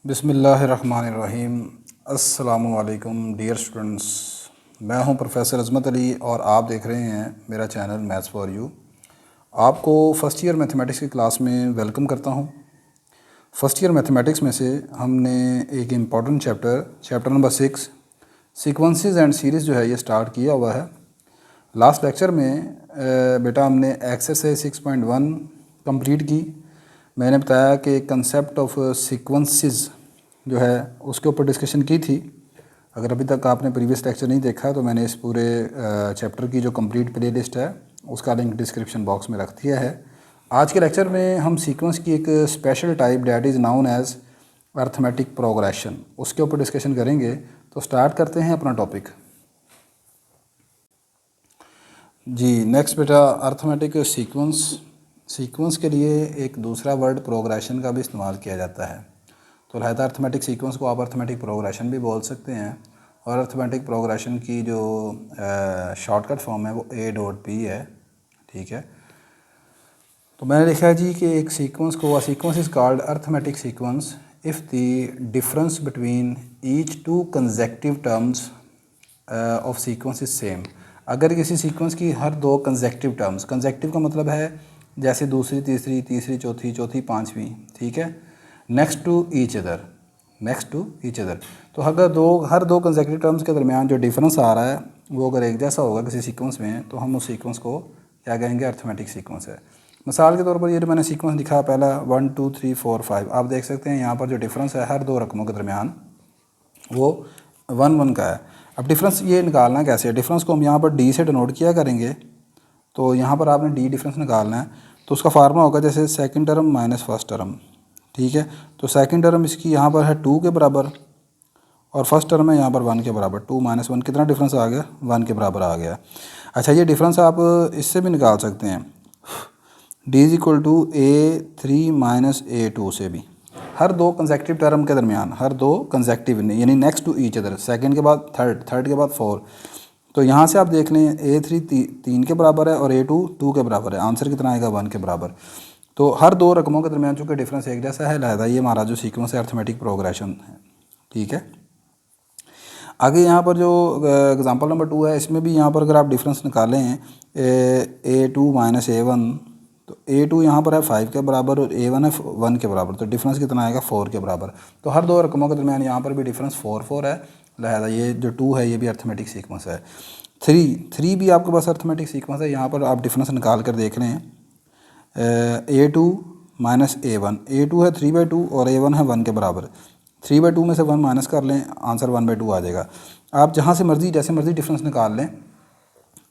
बिस्मिल्लाहिर्रहमानिर्रहीम। अस्सलामुअलैकुम dear students, मैं हूं प्रोफेसर अज़मत अली और आप देख रहे हैं मेरा चैनल मैथ्स फॉर यू। आपको फ़र्स्ट ईयर मैथमेटिक्स की क्लास में वेलकम करता हूं। फ़र्स्ट ईयर मैथमेटिक्स में से हमने एक important chapter number 6 sequences and series जो है ये स्टार्ट किया हुआ है। लास्ट लेक्चर में बेटा हमने एक्सरसाइज 6.1 कंप्लीट की। मैंने बताया कि कंसेप्ट ऑफ सीक्वेंसेस जो है उसके ऊपर डिस्कशन की थी। अगर अभी तक आपने प्रीवियस लेक्चर नहीं देखा तो मैंने इस पूरे चैप्टर की जो कंप्लीट प्लेलिस्ट है उसका लिंक डिस्क्रिप्शन बॉक्स में रख दिया है। आज के लेक्चर में हम सीक्वेंस की एक special type that is known as arithmetic progression उसके ऊपर डिस्कशन करेंगे। तो स्टार्ट करते हैं अपना टॉपिक। जी नेक्स्ट बेटा, अर्थमेटिक सीक्वेंस के लिए एक दूसरा वर्ड प्रोग्रेशन का भी इस्तेमाल किया जाता है। तो लिहाजा अर्थमेटिक सीक्वेंस को आप अर्थमेटिक प्रोग्रेशन भी बोल सकते हैं। और अर्थमेटिक प्रोग्रेशन की जो शॉर्टकट फॉर्म है वो A.P है। ठीक है, तो मैंने लिखा है जी कि एक सीक्वेंस को sequence is called arithmetic sequence if the difference between each two consecutive terms of sequence is same. अगर किसी सीक्वेंस की हर दो कंसेक्टिव टर्म्स, कंसेक्टिव का मतलब है जैसे दूसरी तीसरी तीसरी चौथी चौथी पांचवी, ठीक है, नेक्स्ट टू ईच अदर, तो अगर हर दो कंसेक्टिव टर्म्स के दरमियान जो डिफरेंस आ रहा है वो अगर एक जैसा होगा किसी सीक्वेंस में तो हम उस सीक्वेंस को क्या कहेंगे, अर्थमेटिक सीक्वेंस है। मिसाल के तौर पर ये जो मैंने सीक्वेंस लिखा पहला 1 2 3 4 5, आप देख सकते हैं यहाँ पर जो डिफरेंस है हर दो रकमों के दरमियान वो 1 1 का है। अब डिफरेंस ये निकालना कैसे है, डिफरेंस को हम यहाँ पर डी से डिनोट किया करेंगे। तो यहाँ पर आपने डी डिफरेंस निकालना है तो उसका फार्मूला होगा जैसे second term minus first term. ठीक है, तो सेकंड टर्म इसकी यहाँ पर है 2 के बराबर और फर्स्ट टर्म है यहाँ पर 1 के बराबर। 2 - 1 कितना डिफरेंस आ गया, 1 के बराबर आ गया। अच्छा, ये डिफरेंस आप इससे भी निकाल सकते हैं, D is equal to A3 - A2 से भी। हर दो कंसेक्टिव टर्म के दरमियान, हर दो कंसेक्टिव यानी next to each other, second के बाद थर्ड, थर्ड के बाद फोर। तो यहाँ से आप देख लें A3 3 के बराबर है और A2 2 के बराबर है। आंसर कितना आएगा, 1 के बराबर। तो हर दो रकमों के दरमियान चूँकि डिफरेंस एक जैसा है, लिहाजा ये हमारा जो सीक्वेंस है अर्थमेटिक प्रोग्रेशन है। ठीक है, आगे यहाँ पर जो एग्जांपल नंबर 2 है इसमें भी यहाँ पर अगर आप डिफरेंस निकालें A2 - A1, तो A2 यहाँ पर है 5 के बराबर और A1 है 1 के बराबर, तो डिफरेंस कितना आएगा, 4 के बराबर। तो हर दो रकमों के दरमियान यहाँ पर भी डिफरेंस 4 4 है, लिहाजा ये जो 2 है ये भी अर्थमेटिक सीक्वेंस है। 3 भी आपके पास अर्थमेटिक सीक्वेंस है। यहाँ पर आप डिफरेंस निकाल कर देख लें, A2 - A1, A2 है 3/2 और A1 है 1 के बराबर। 3/2 में से 1 माइनस कर लें, आंसर 1/2 आ जाएगा। आप जहाँ से मर्ज़ी जैसे मर्ज़ी डिफरेंस निकाल लें,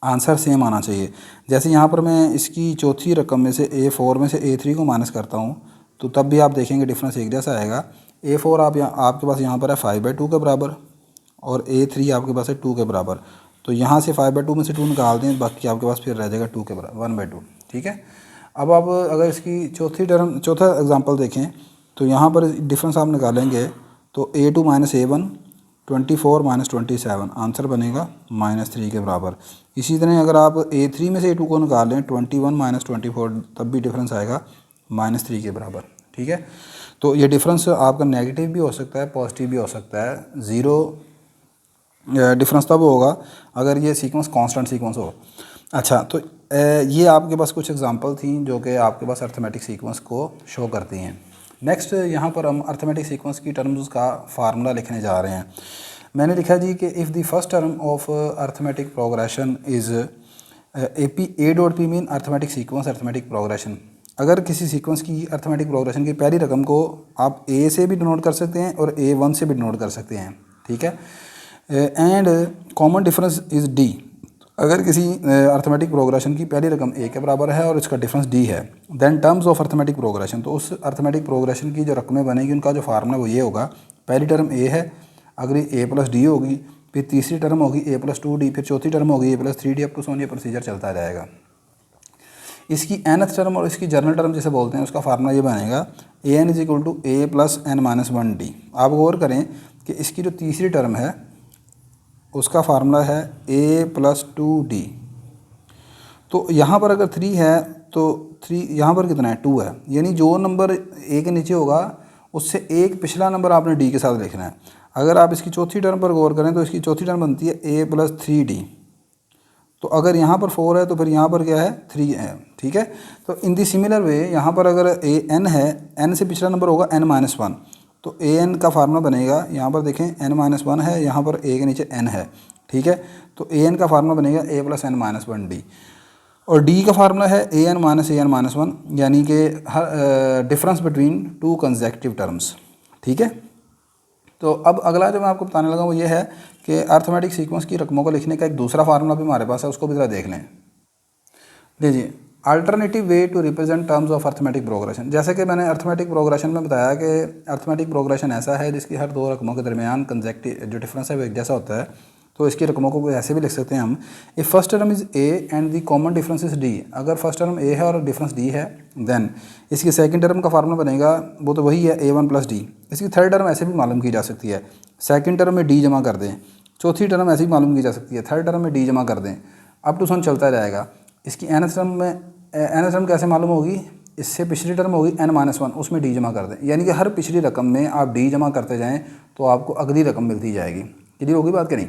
आंसर सेम आना चाहिए। जैसे यहाँ पर मैं इसकी चौथी रकम में से A4 में से A3 को माइनस करता हूँ तो तब भी आप देखेंगे डिफरेंस एक जैसा आएगा। A4 आपके पास यहाँ पर है 5/2 के बराबर और A3 आपके पास है 2 के बराबर। तो यहाँ से 5/2 में से 2 निकाल दें, बाकी आपके पास फिर रह जाएगा 2 के बराबर 1/2। ठीक है, अब आप अगर इसकी चौथा एग्जांपल देखें तो यहाँ पर डिफरेंस आप निकालेंगे तो A2 - A1 24 - 27, आंसर बनेगा -3 के बराबर। इसी तरह अगर आप A3 में से A2 को निकाल लें 21 - 24, तब भी डिफरेंस आएगा -3 के बराबर। ठीक है, तो ये डिफरेंस आपका नेगेटिव भी हो सकता है, पॉजिटिव भी हो सकता है। ज़ीरो डिफरेंस तब होगा अगर ये सीक्वेंस कांस्टेंट सीक्वेंस हो। अच्छा, तो ये आपके पास कुछ एग्जांपल थी जो कि आपके पास अर्थमेटिक सीक्वेंस को शो करती हैं। नेक्स्ट यहाँ पर हम अर्थमेटिक सीक्वेंस की टर्म्स का फार्मूला लिखने जा रहे हैं। मैंने लिखा जी कि if the first term of arithmetic progression is A.P mean arithmetic sequence arithmetic progression. अगर किसी सीक्वेंस की अर्थमेटिक प्रोग्रेशन की पहली रकम को आप A से भी डिनोट कर सकते हैं और A1 से भी डिनोट कर सकते हैं। ठीक है, and common difference is D। अगर किसी अर्थमेटिक प्रोग्रेशन की पहली रकम A के बराबर है और इसका डिफरेंस D है, then terms of arithmetic progression, तो उस अर्थमेटिक प्रोग्रेशन की जो रकमें बनेगी उनका जो फार्मूला वो ये होगा, पहली टर्म A है, अगर ये A + D होगी, फिर तीसरी टर्म होगी A + 2D, फिर चौथी टर्म होगी A + 3D, अप टू सो ये प्रोसीजर चलता जाएगा। इसकी nth टर्म और इसकी जर्नल टर्म जिसे बोलते हैं उसका फार्मूला ये बनेगा AN = A + n - 1D। आप गौर करें कि इसकी जो तीसरी टर्म है उसका फार्मूला है A + 2D। तो यहाँ पर अगर 3 है तो 3 यहाँ पर कितना है, 2 है, यानी जो नंबर A के नीचे होगा उससे एक पिछला नंबर आपने डी के साथ लिखना है। अगर आप इसकी चौथी टर्म पर गौर करें तो इसकी चौथी टर्म बनती है ए प्लस 3d। तो अगर यहाँ पर 4 है तो फिर यहाँ पर क्या है 3 है, ठीक है। तो इन दी सिमिलर वे यहाँ पर अगर ए एन है, एन से पिछला नंबर होगा n-1, तो ए एन का फार्मूला बनेगा, यहाँ पर देखें n-1 है, यहाँ पर ए के नीचे n है, ठीक है। तो ए एन का फार्मूला बनेगा a प्लस n-1d, और डी का फार्मूला है A N minus a n-1, यानी कि difference between two consecutive terms, ठीक है। तो अब अगला जो मैं आपको बताने लगा वो ये है कि अर्थमेटिक सीक्वेंस की रकमों को लिखने का एक दूसरा फार्मूला भी हमारे पास है, उसको भी ज़रा देख लें। लीजिए, alternative way to represent terms of arithmetic progression. जैसे कि मैंने अर्थमेटिक प्रोग्रेशन में बताया कि अर्थमेटिक प्रोग्रेशन ऐसा है जिसकी हर दो रकमों के दरमियान कंसेक्टिव जो डिफरेंस है वो एक जैसा होता है। तो इसकी रकमों को ऐसे भी लिख सकते हैं हम, if first term is A and the common difference is D. अगर फर्स्ट टर्म ए है और डिफरेंस डी है, देन इसकी सेकंड टर्म का फार्मूला बनेगा, वो तो वही है a1 प्लस डी। इसकी थर्ड टर्म ऐसे भी मालूम की जा सकती है, सेकंड टर्म में डी जमा कर दें। चौथी टर्म ऐसे भी मालूम की जा सकती है, थर्ड टर्म में डी जमा कर दें, अप टू सन चलता जाएगा। इसकी एन टर्म कैसे मालूम होगी, इससे पिछली टर्म होगी n-1, उसमें डी जमा कर दें, यानी कि हर पिछली रकम में आप डी जमा करते जाएँ तो आपको अगली रकम मिलती जाएगी। क्लियर होगी बात कि नहीं।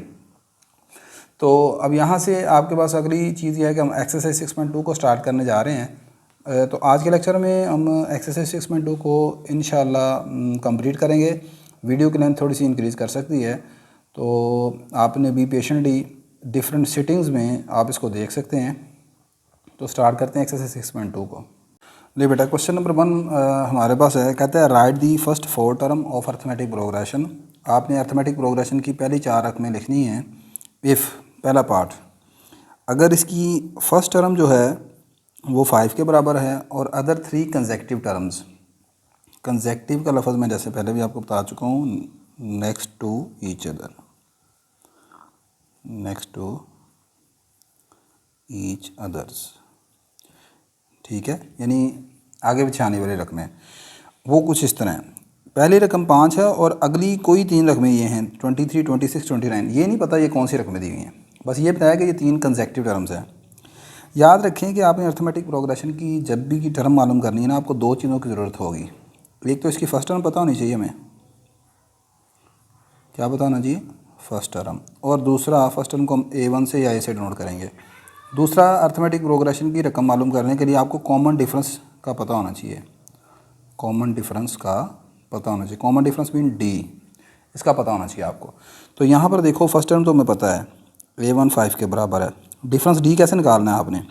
तो अब यहाँ से आपके पास अगली चीज़ ये है कि हम एक्सरसाइज 6.2 को स्टार्ट करने जा रहे हैं। तो आज के लेक्चर में हम एक्सरसाइज 6.2 को इंशाल्लाह कंप्लीट करेंगे। वीडियो की लेंथ थोड़ी सी इंक्रीज़ कर सकती है, तो आपने भी पेशेंटली डिफरेंट सिटिंग्स में आप इसको देख सकते हैं। तो स्टार्ट करते हैं एक्सरसाइज 6.2 को। ले बेटा, क्वेश्चन नंबर 1 हमारे पास है, कहता है right the first 4 term of arithmetic progression. आपने अर्थमेटिक प्रोग्रेशन की पहली 4 रकमें लिखनी हैं। इफ़ पहला पार्ट, अगर इसकी फर्स्ट टर्म जो है वो 5 के बराबर है और अदर 3 कंसेक्यूटिव टर्म्स, कंसेक्यूटिव का लफ्ज़ मैं जैसे पहले भी आपको बता चुका हूँ, next to each other, next to each others, ठीक है, यानी आगे पीछे आने वाली रकमें वो कुछ इस तरह हैं। पहली रकम 5 है और अगली कोई 3 रकमें ये हैं 23, 26, 29। ये नहीं पता ये कौन सी रकमें दी हुई हैं, बस ये बताया कि ये 3 कंसेक्यूटिव टर्म्स हैं। याद रखें कि आपने अर्थमेटिक प्रोग्रेशन की जब भी की टर्म मालूम करनी है ना, आपको 2 चीज़ों की ज़रूरत होगी। एक तो इसकी फर्स्ट टर्म पता होनी चाहिए हमें, क्या पता होना चाहिए, फर्स्ट टर्म, और दूसरा फर्स्ट टर्म को हम A1 से या A से डिनोट करेंगे। दूसरा, अर्थमेटिक प्रोग्रेशन की रकम मालूम करने के लिए आपको कॉमन डिफरेंस का पता होना चाहिए, कॉमन डिफरेंस का पता होना चाहिए, कॉमन डिफरेंस मीन डी, इसका पता होना चाहिए आपको। तो यहाँ पर देखो फर्स्ट टर्म तो हमें पता है A1 5 के बराबर है, डिफरेंस डी कैसे निकालना है आपने।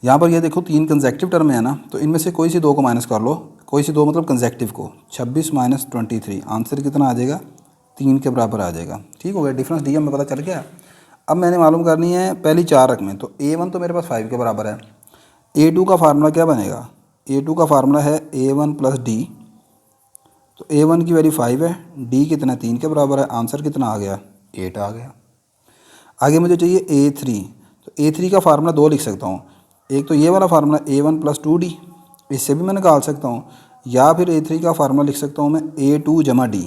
यहाँ पर ये देखो 3 कंसेक्यूटिव टर्म है ना, तो इनमें से कोई सी 2 को माइनस कर लो, कोई सी 2 मतलब कंसेक्यूटिव को, 26 माइनस 23, आंसर कितना आ जाएगा, 3 के बराबर आ जाएगा। ठीक हो गया, डिफरेंस डी हमें पता चल गया। अब मैंने मालूम करनी है पहली 4 रकमें। तो A1 तो मेरे पास 5 के बराबर है, A2 का फार्मूला क्या बनेगा, A2 का फार्मूला है A1 प्लस डी। तो A1 की वैल्यू 5 है, D कितना 3 के बराबर है, आंसर कितना आ गया, 8 आ गया। आगे मुझे चाहिए A3, तो A3 का फार्मूला 2 लिख सकता हूँ। एक तो ये वाला फार्मूला A1 प्लस 2D, इससे भी मैं निकाल सकता हूँ, या फिर A3 का फार्मूला लिख सकता हूँ मैं A2 जमा D,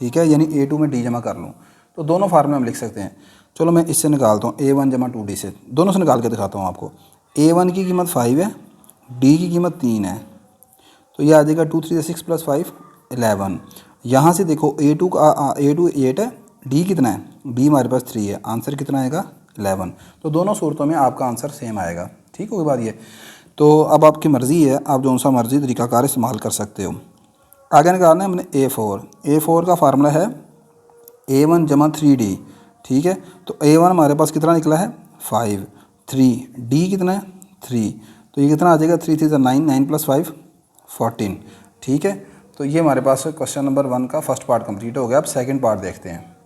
ठीक है, यानी A2 में D जमा कर लूँ। तो दोनों फार्मूले हम लिख सकते हैं। चलो मैं इससे निकालता हूँ, A1 जमा 2D से, दोनों से निकाल के दिखाता हूँ आपको। A1 की कीमत 5 है, D की कीमत 3 है, तो ये आ जाएगा 2 3 6 प्लस 5 11। यहाँ से देखो A2 8 है, D कितना है, D हमारे पास 3 है, आंसर कितना आएगा 11। तो दोनों सूरतों में आपका आंसर सेम आएगा। ठीक होगी बात ये। तो अब आपकी मर्ज़ी है, आप जो सा मर्ज़ी तरीक़ाकार इस्तेमाल कर सकते हो। आगे निकालना है हमने A4 का फार्मूला है A1 जमा 3D, ठीक है। तो A1 हमारे पास कितना निकला है 5, 3, D कितना है 3, तो ये कितना आ जाएगा 3 3 9, 9 प्लस 5 14, ठीक है। तो ये हमारे पास क्वेश्चन नंबर 1 का फर्स्ट पार्ट कंप्लीट हो गया। अब सेकंड पार्ट देखते हैं।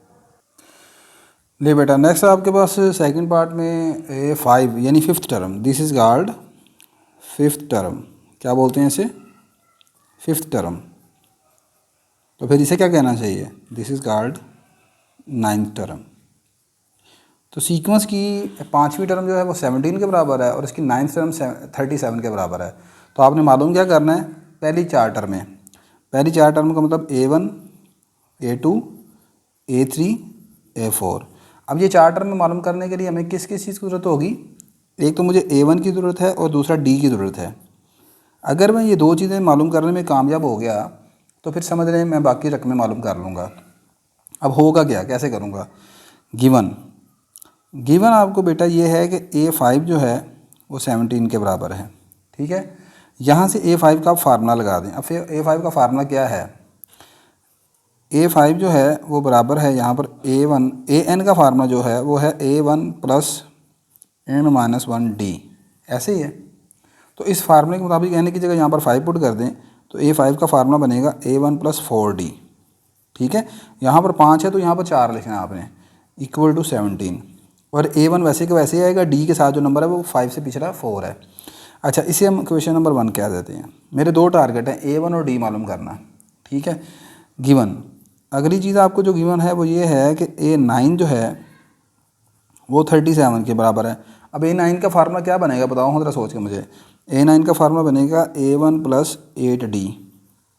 ले बेटा, नेक्स्ट आपके पास सेकंड पार्ट में A5 यानी 5th term, this is called 5th term. क्या बोलते हैं इसे, 5th टर्म। तो फिर इसे क्या कहना चाहिए, this is called 9th term. तो सीक्वेंस की 5वीं टर्म जो है वो 17 के बराबर है और इसकी 9th टर्म 37 के बराबर है। तो आपने मालूम क्या करना है, पहली 4 टर्में, पहली 4 टर्म का मतलब A1, A2, A3, A4। अब ये 4 टर्म मालूम करने के लिए हमें किस किस चीज़ की ज़रूरत होगी, एक तो मुझे A1 की ज़रूरत है और दूसरा D की ज़रूरत है। अगर मैं ये 2 चीज़ें मालूम करने में कामयाब हो गया तो फिर समझ रहे हैं मैं बाकी रकमें मालूम कर लूँगा। अब होगा क्या, कैसे करूँगा। गिवन आपको बेटा ये है कि A5 जो है वो 17 के बराबर है, ठीक है। यहाँ से A5 का आप फार्मूला लगा दें। अब फिर A5 का फार्मूला क्या है, A5 जो है वो बराबर है यहाँ पर A1, AN का फार्मूला जो है वो है A1 प्लस N-1D, ऐसे ही है। तो इस फार्मूले के मुताबिक N की जगह यहाँ पर 5 पुट कर दें तो A5 का फार्मूला बनेगा A1 प्लस 4D, ठीक है। यहाँ पर 5 है तो यहाँ पर 4 लिखना है आपने, इक्वल टू 17। और A1 वैसे के वैसे ही आएगा, D के साथ जो नंबर है वो 5 से पिछड़ा 4 है। अच्छा, इसे हम क्वेश्चन नंबर 1 कह देते हैं। मेरे 2 टारगेट हैं, A1 और D मालूम करना, ठीक है। गिवन, अगली चीज़ आपको जो गिवन है वो ये है कि A9 जो है वो 37 के बराबर है। अब A9 का फार्मूला क्या बनेगा बताओ ज़रा सोच के मुझे। A9 का फार्मूला बनेगा A1 plus 8D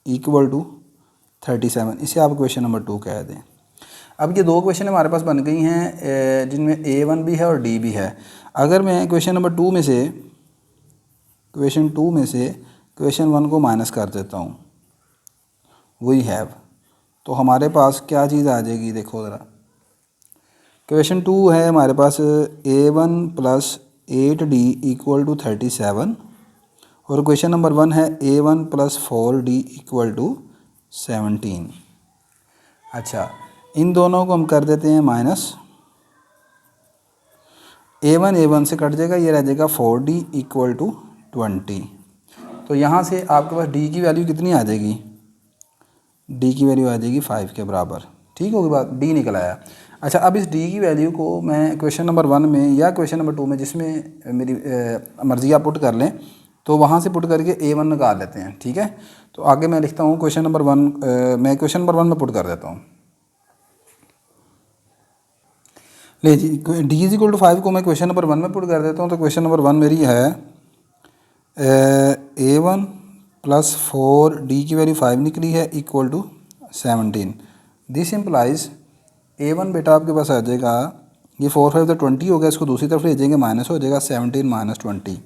equal to 37। इसे आप क्वेश्चन नंबर 2 कह दें। अब ये 2 क्वेश्चन हमारे पास बन गई हैं जिनमें A1 भी है और D भी है। अगर मैं क्वेश्चन नंबर 2 में से क्वेश्चन 1 को माइनस कर देता हूँ, वी हैव, तो हमारे पास क्या चीज़ आ जाएगी, देखो ज़रा। क्वेश्चन 2 है हमारे पास A1 plus 8D equal to 37 और क्वेश्चन नंबर 1 है A1 plus 4D equal to 17। अच्छा, इन दोनों को हम कर देते हैं माइनस। A1 से कट जाएगा, ये रह जाएगा 4D इक्वल टू 20। तो यहाँ से आपके पास D की वैल्यू कितनी आ जाएगी, D की वैल्यू आ जाएगी 5 के बराबर, ठीक होगी बात। D निकल आया। अच्छा, अब इस D की वैल्यू को मैं क्वेश्चन नंबर 1 में या क्वेश्चन नंबर 2 में जिसमें मेरी मर्ज़ी आप पुट कर लें, तो वहाँ से पुट करके A1 निकाल लेते हैं, ठीक है। तो आगे मैं लिखता हूँ क्वेश्चन नंबर 1, मैं क्वेश्चन नंबर 1 में पुट कर देता हूँ। ले जी, D इज इक्वल टू 5 को मैं क्वेश्चन नंबर 1 में पुट कर देता हूँ। तो क्वेश्चन नंबर 1 मेरी है A1 प्लस 4D की वैल्यू 5 निकली है equal to 17। This implies A1 बेटा आपके पास आ जाएगा, ये 4 5 तो 20 हो गया, इसको दूसरी तरफ ले जाएंगे, माइनस हो जाएगा 17 माइनस 20।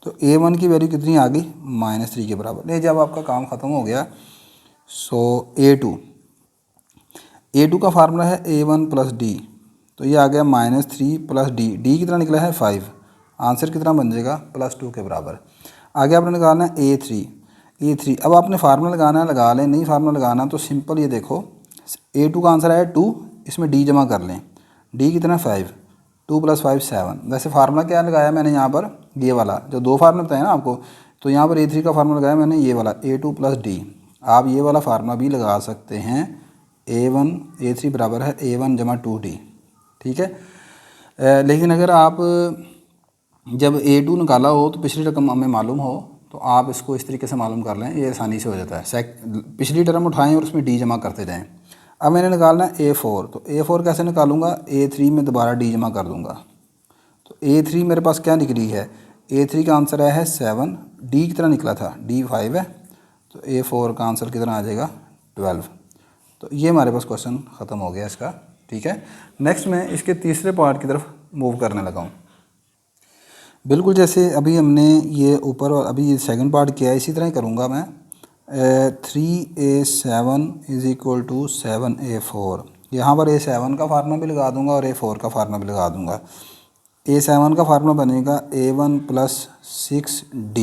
तो A1 की वैल्यू कितनी आ गई, -3 के बराबर। नहीं, जब आपका काम ख़त्म हो गया। सो A2 का फार्मूला है A1 प्लस D, तो ये आ गया -3 प्लस D कितना निकला है 5, आंसर कितना बन जाएगा +2 के बराबर। आगे आपने निकालना है A3। अब आपने फार्मूला लगाना है, लगा लें, नहीं फार्मूला लगाना तो सिंपल ये देखो, A2 का आंसर है 2, इसमें D जमा कर लें, D कितना 5, 2 + 5 7। वैसे फार्मूला क्या लगाया मैंने यहाँ पर, ये वाला जो 2 फार्मूला बताया ना आपको, तो यहाँ पर A3 का फार्मूला लगाया मैंने ये वाला A2 + D। आप ये वाला फार्मूला भी लगा सकते हैं, A3 बराबर है A1 जमा 2D, ठीक है। लेकिन अगर आप जब A2 निकाला हो तो पिछली रकम हमें मालूम हो तो आप इसको इस तरीके से मालूम कर लें, ये आसानी से हो जाता है। पिछली टर्म उठाएं और उसमें D जमा करते जाएं। अब मैंने निकालना है A4, तो A4 कैसे निकालूंगा, A3 में दोबारा D जमा कर दूंगा। तो A3 मेरे पास क्या निकली है, A3 का आंसर है 7, D कितना निकला था, D 5 है, तो A4 का आंसर कितना आ जाएगा 12। तो ये हमारे पास क्वेश्चन ख़त्म हो गया इसका, ठीक है। नेक्स्ट मैं इसके तीसरे पार्ट की तरफ मूव करने लगा हूँ। बिल्कुल जैसे अभी हमने ये ऊपर और अभी ये सेकंड पार्ट किया है, इसी तरह ही करूँगा मैं। 3A7 is equal to 7A4। यहाँ पर A7 का फार्मूला भी लगा दूँगा और A4 का फार्मूला भी लगा दूँगा। A7 का फार्मूला बनेगा A1 + 6D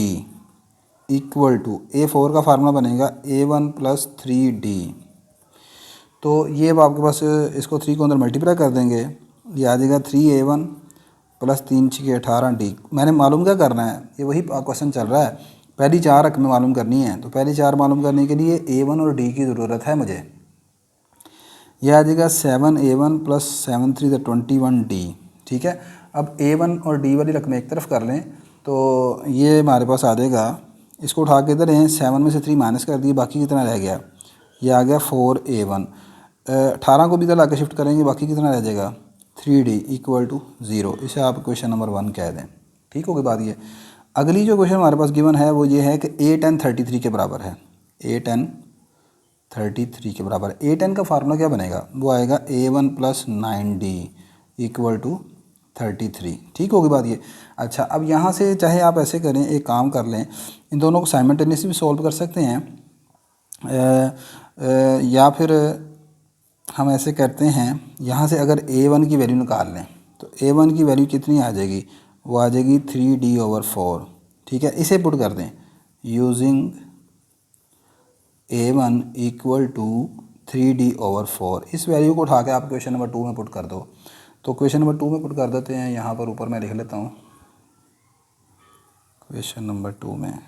equal to, A4 का फार्मूला बनेगा A1 + 3D। तो ये अब आपके पास, इसको 3 को अंदर मल्टीप्लाई कर देंगे, ये आ जाएगा 3A1 + 3 × 6 = 18D। मैंने मालूम क्या करना है, ये वही क्वेश्चन चल रहा है, पहली 4 रकमें मालूम करनी है। तो पहली 4 मालूम करने के लिए A1 और D की ज़रूरत है मुझे। यह आ जाएगा 7A1 + 7 3 = 21D, ठीक है। अब A1 और D वाली रकमें एक तरफ कर लें तो ये हमारे पास आ जाएगा, इसको उठा के इधर हैं, 7 में से 3 माइनस कर दिए, बाकी कितना रह गया, ये आ गया 4A1। 18 को भी इधर लाके शिफ्ट करेंगे, बाकी कितना रह जाएगा 3D इक्वल टू 0। इसे आप क्वेश्चन नंबर 1 कह दें, ठीक होगी बात। ये अगली जो क्वेश्चन हमारे पास गिवन है वो ये है कि A10 33 के बराबर है। A10 33 के बराबर। A10 का फार्मूला क्या बनेगा, वो आएगा A1 + 9D इक्वल टू 33, ठीक होगी बात ये। अच्छा, अब यहाँ से चाहे आप ऐसे करें, एक काम कर लें, इन दोनों को साइमल्टेनियसली भी सॉल्व कर सकते हैं। या फिर हम ऐसे करते हैं, यहाँ से अगर A1 की वैल्यू निकाल लें तो A1 की वैल्यू कितनी आ जाएगी, वो आ जाएगी 3D/4। ठीक है, इसे पुट कर दें using A1 equal to 3D/4। इस वैल्यू को उठा के आप क्वेश्चन नंबर 2 में पुट कर दो। तो क्वेश्चन नंबर 2 में पुट कर देते हैं, यहाँ पर ऊपर मैं लिख लेता हूँ क्वेश्चन नंबर 2 में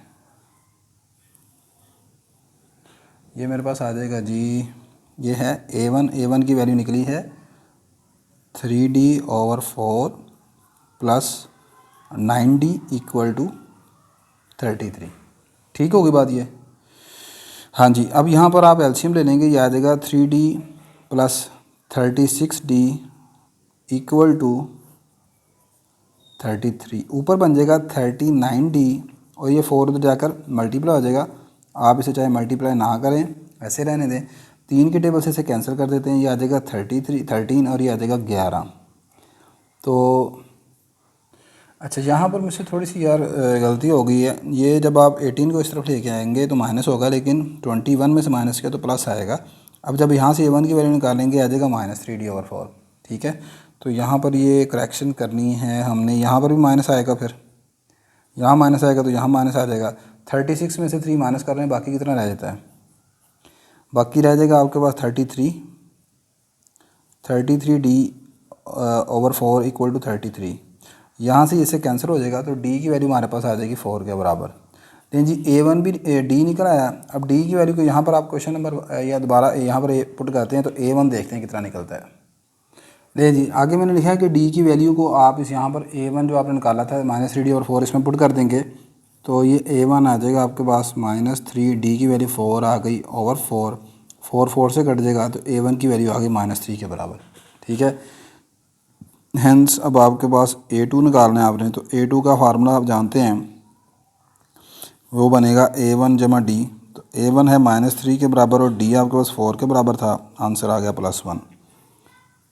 ये मेरे पास आ जाएगा जी, ये है A1 की वैल्यू निकली है 3D/4 plus 9D equal to 33। ठीक होगी बात ये। हाँ जी, अब यहाँ पर आप एलसीएम ले लेंगे, ये आ जाएगा 3D plus 36D equal to 33। ऊपर बन जाएगा 39D और ये 4 उधर जाकर मल्टीप्लाई हो जाएगा। आप इसे चाहे मल्टीप्लाई ना करें, ऐसे रहने दें। 3 के टेबल से इसे कैंसिल कर देते हैं, ये आ जाएगा 13 और ये आ जाएगा 11। तो अच्छा, यहाँ पर मुझसे थोड़ी सी यार गलती हो गई है। ये जब आप 18 को इस तरफ लेके आएंगे तो माइनस होगा, लेकिन 21 में से माइनस किया तो प्लस आएगा। अब जब यहाँ से A1 की वैल्यू निकालेंगे आ जाएगा -3D/4। ठीक है, तो यहाँ पर ये करेक्शन करनी है हमने। यहाँ पर भी माइनस आएगा, फिर यहाँ माइनस आएगा तो यहाँ माइनस आ जाएगा। 36 में से 3 माइनस कर रहे हैं, बाकी कितना रह जाता है, बाकी रह जाएगा आपके पास 33D/4 इक्वल टू 33। यहाँ से इसे कैंसिल हो जाएगा तो D की वैल्यू हमारे पास आ जाएगी 4 के बराबर। लेकिन जी A1 भी D निकल आया। अब D की वैल्यू को यहाँ पर आप क्वेश्चन नंबर या दोबारा यहाँ पर पुट करते हैं तो A1 देखते हैं कितना निकलता है। ले जी, आगे मैंने लिखा है कि D की वैल्यू को आप इस यहाँ पर A1 जो आपने निकाला था -3D/4 इसमें पुट कर देंगे तो ये A1 आ जाएगा आपके पास -3D की वैल्यू 4 आ गई ओवर 4, 4 से कट जाएगा तो A1 की वैल्यू आ गई -3 के बराबर। ठीक है, हेंस अब आपके पास A2 निकालना है आपने। तो A2 का फार्मूला आप जानते हैं, वो बनेगा A1 जमा D। तो A1 है -3 के बराबर और D आपके पास 4 के बराबर था, आंसर आ गया +1।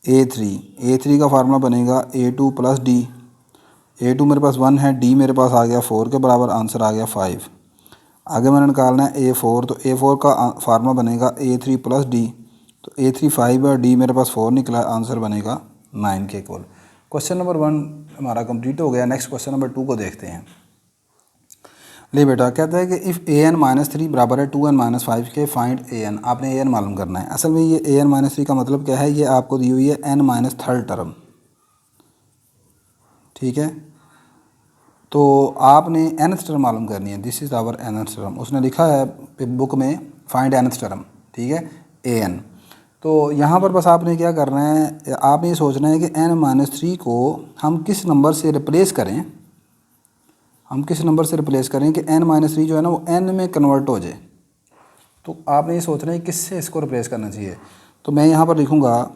A3 का फार्मूला बनेगा A2 प्लस D। A2 मेरे पास 1 है, D मेरे पास आ गया 4 के बराबर, आंसर आ गया 5। आगे मैंने निकालना है A4। तो A4 का फार्मूला बनेगा A3 प्लस D। तो A3 5 है और D मेरे पास 4 निकला, आंसर बनेगा 9 के इक्वल। क्वेश्चन नंबर 1 हमारा कंप्लीट हो गया। नेक्स्ट क्वेश्चन नंबर 2 को देखते हैं। ले बेटा, कहता है कि इफ़ AN -3 बराबर है 2n-5 के, फाइंड AN। आपने AN मालूम करना है। असल में ये AN -3 का मतलब क्या है, ये आपको दी हुई है n-3rd टर्म। ठीक है, तो आपने nth टर्म मालूम करनी है। This is our nth term. उसने लिखा है बुक में फाइंड nth टर्म। ठीक है, AN। तो यहाँ पर बस आपने क्या करना है, आपने ये सोचना है कि n-3 को हम किस नंबर से रिप्लेस करें, हम किस नंबर से रिप्लेस करें कि n-3 जो है ना वो n में कन्वर्ट हो जाए। तो आपने ये सोचना है किससे इसको रिप्लेस करना चाहिए। तो मैं यहाँ पर लिखूँगा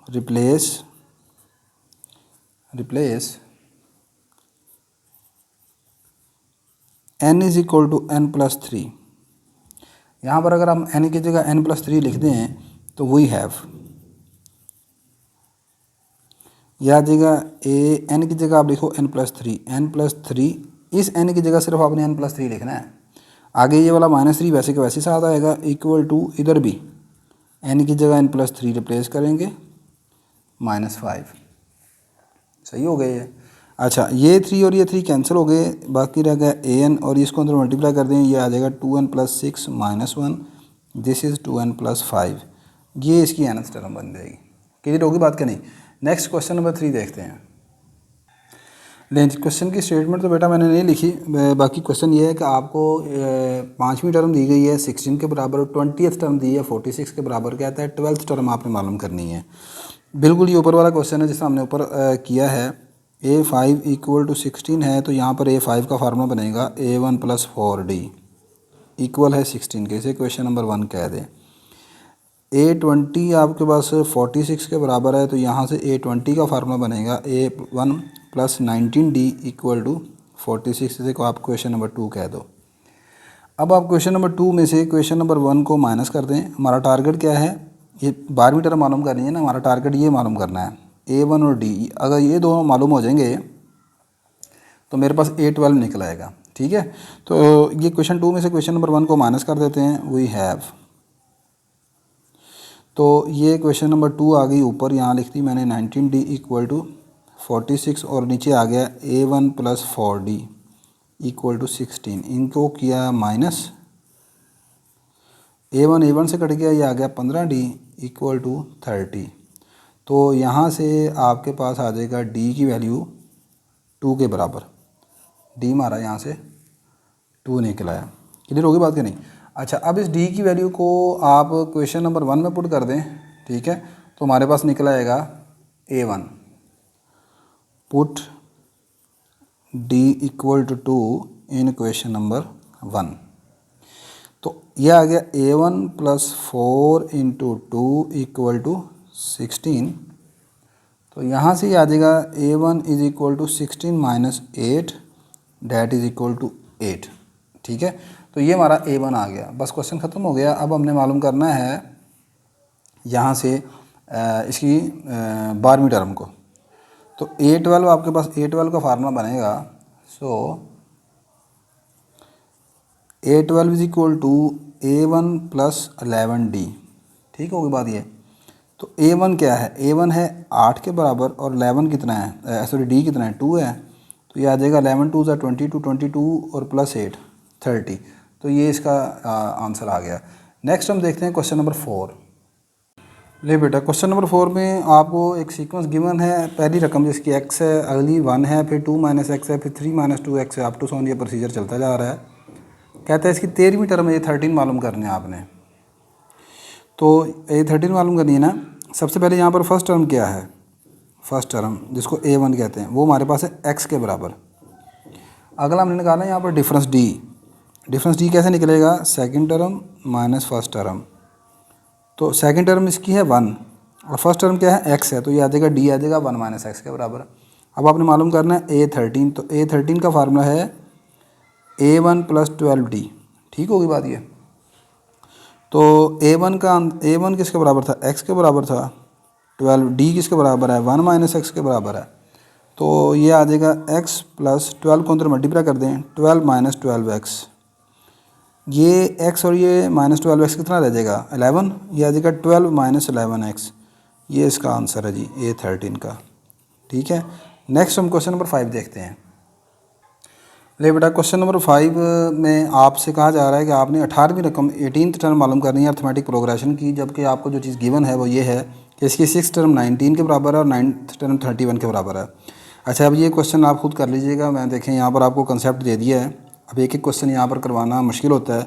replace n is equal to n+3। यहाँ पर अगर हम n की जगह n+3 लिख दें तो वी हैव, या जगह n की जगह आप लिखो n+3। इस n की जगह सिर्फ आपने n+3 लिखना है। आगे ये वाला -3 वैसे के वैसे साथ आएगा, इक्वल टू इधर भी n की जगह n+3 रिप्लेस करेंगे -5। सही हो गए ये। अच्छा, ये 3 और ये 3 कैंसिल हो गए, बाकी रह गया AN और इसको अंदर मल्टीप्लाई कर दें, ये आ जाएगा 2n + 6 - 1। This is 2n + 5। ये इसकी nth टर्म बन जाएगी। क्लियर होगी बात क्या नहीं। नेक्स्ट क्वेश्चन नंबर 3 देखते हैं। लेंथ क्वेश्चन की स्टेटमेंट तो बेटा मैंने नहीं लिखी, बाकी क्वेश्चन ये है कि आपको 5वीं टर्म दी गई है 16 के बराबर और 20th टर्म दी है 46 के बराबर। कहता है 12th टर्म आपने मालूम करनी है। बिल्कुल ये ऊपर वाला क्वेश्चन है जिसमें हमने ऊपर किया है। A5 = 16 है तो यहाँ पर A5 का फार्मूला बनेगा A1 + 4D इक्वल है 16 के। इसे क्वेश्चन नंबर 1 कह दें। A20 आपके पास 46 के बराबर है तो यहाँ से A20 का फार्मूला बनेगा A1 + 19D इक्वल टू 46। इसे को आप क्वेश्चन नंबर 2 कह दो। अब आप क्वेश्चन नंबर 2 में से क्वेश्चन नंबर 1 को माइनस कर दें। हमारा टारगेट क्या है, ये 12वीं टर्म मालूम करनी है ना। हमारा टारगेट ये मालूम करना है A1 और D। अगर ये दोनों मालूम हो जाएंगे तो मेरे पास A12 निकल आएगा। ठीक है, तो ये क्वेश्चन 2 में से क्वेश्चन नंबर 1 को माइनस कर देते हैं। वी हैव तो ये क्वेश्चन नंबर 2 आ गई ऊपर, यहाँ लिख दी मैंने 19D इक्वल टू 46 और नीचे आ गया A1 plus 4D equal to 16। इनको किया माइनस, A1 से कट गया, ये आ गया 15D इक्वल टू 30। तो यहाँ से आपके पास आ जाएगा D की वैल्यू 2 के बराबर। D हमारा यहाँ से 2 निकल आया। क्लियर होगी बात कि नहीं? अच्छा, अब इस D की वैल्यू को आप क्वेश्चन नंबर 1 में पुट कर दें, ठीक है, तो हमारे पास निकल आएगा A1 put D equal to 2 in question number 1। तो यह आ गया A1 plus 4 into 2 equal to 16। तो यहाँ से आ जाएगा A1 is equal to 16 minus 8 that is equal to 8। ठीक है, तो ये हमारा A1 आ गया। बस क्वेश्चन ख़त्म हो गया। अब हमने मालूम करना है यहाँ से इसकी 12वीं टर्म को। तो A12 आपके पास A12 का फार्मूला बनेगा। So A12 is equal to A1 plus 11D। ठीक होगी बात ये। तो A1 क्या है? A1 है 8 के बराबर और 11 कितना है, सॉरी D कितना है, 2 है। तो ये आ जाएगा 11 2 ज़ा 22, 22 और प्लस 8 30। तो ये इसका आंसर आ गया। नेक्स्ट हम देखते हैं क्वेश्चन नंबर 4। ले बेटा, क्वेश्चन नंबर 4 में आपको एक सीक्वेंस गिवन है। पहली रकम जिसकी x है, अगली 1 है, फिर 2 माइनस एक्स है, फिर 3 माइनस 2x है, अप टू सोन ये प्रोसीजर चलता जा रहा है। कहता है इसकी 13वीं टर्म है, ये 13 मालूम करने है आपने। तो ये 13 मालूम करनी है ना। सबसे पहले यहाँ पर फर्स्ट टर्म क्या है? फर्स्ट टर्म जिसको A1 कहते हैं वो हमारे पास है x के बराबर। अगला हमने निकाला है यहाँ पर डिफरेंस D। डिफरेंस D कैसे निकलेगा? Second term minus first term. तो सेकंड टर्म इसकी है 1 और फर्स्ट टर्म क्या है? x है। तो ये आ जाएगा D आ जाएगा 1 माइनस एक्स के बराबर। अब आपने मालूम करना है A13। तो A13 का फार्मूला है A1 प्लस 12D। ठीक होगी बात ये। तो A1 किसके बराबर था? x के बराबर था। 12D किसके बराबर है? 1 माइनस एक्स के बराबर है। तो ये आ जाएगा x प्लस 12 को अंदर मल्टीप्लाई कर दें, 12 माइनस 12x। ये x और ये माइनस 12x कितना रह जाएगा? 11। ये आ जाएगा 12 माइनस 11x। ये इसका आंसर है जी A13 का। ठीक है, नेक्स्ट हम क्वेश्चन नंबर 5 देखते हैं। ले बेटा, क्वेश्चन नंबर 5 में आपसे कहा जा रहा है कि आपने 18वीं रकम 18th टर्म मालूम करनी है अर्थमेटिक प्रोग्रेशन की, जबकि आपको जो चीज़ गिवन है वो ये है कि इसकी 6th टर्म 19 के बराबर है और 9th टर्म 31 के बराबर है। अच्छा, अब ये क्वेश्चन आप खुद कर लीजिएगा। मैं देखें यहाँ पर आपको कंसेप्ट दे दिया है। अब एक एक क्वेश्चन यहाँ पर करवाना मुश्किल होता है।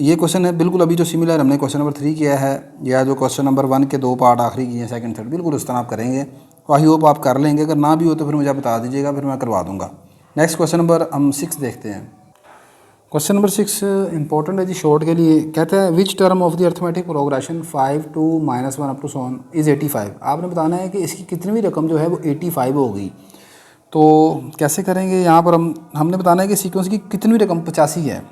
ये क्वेश्चन है बिल्कुल अभी जो सिमिलर हमने क्वेश्चन नंबर 3 किया है, या जो क्वेश्चन नंबर 1 के 2 पार्ट आखिरी किए हैं, सेकंड थर्ड, बिल्कुल उस तरह आप करेंगे। आई होप आप कर लेंगे। अगर ना भी हो तो फिर मुझे बता दीजिएगा, फिर मैं करवा दूँगा। नेक्स्ट क्वेश्चन नंबर हम 6 देखते हैं। क्वेश्चन नंबर 6 इंपॉर्टेंट है जी शॉर्ट के लिए। कहता है which term of the arithmetic progression 5 to -1 up to son is 85। आपने बताना है कि इसकी कितनी रकम जो है वो 85 होगी। तो कैसे करेंगे? यहाँ पर हमने बताना है कि सीक्वेंस की कितनी रकम 85 है।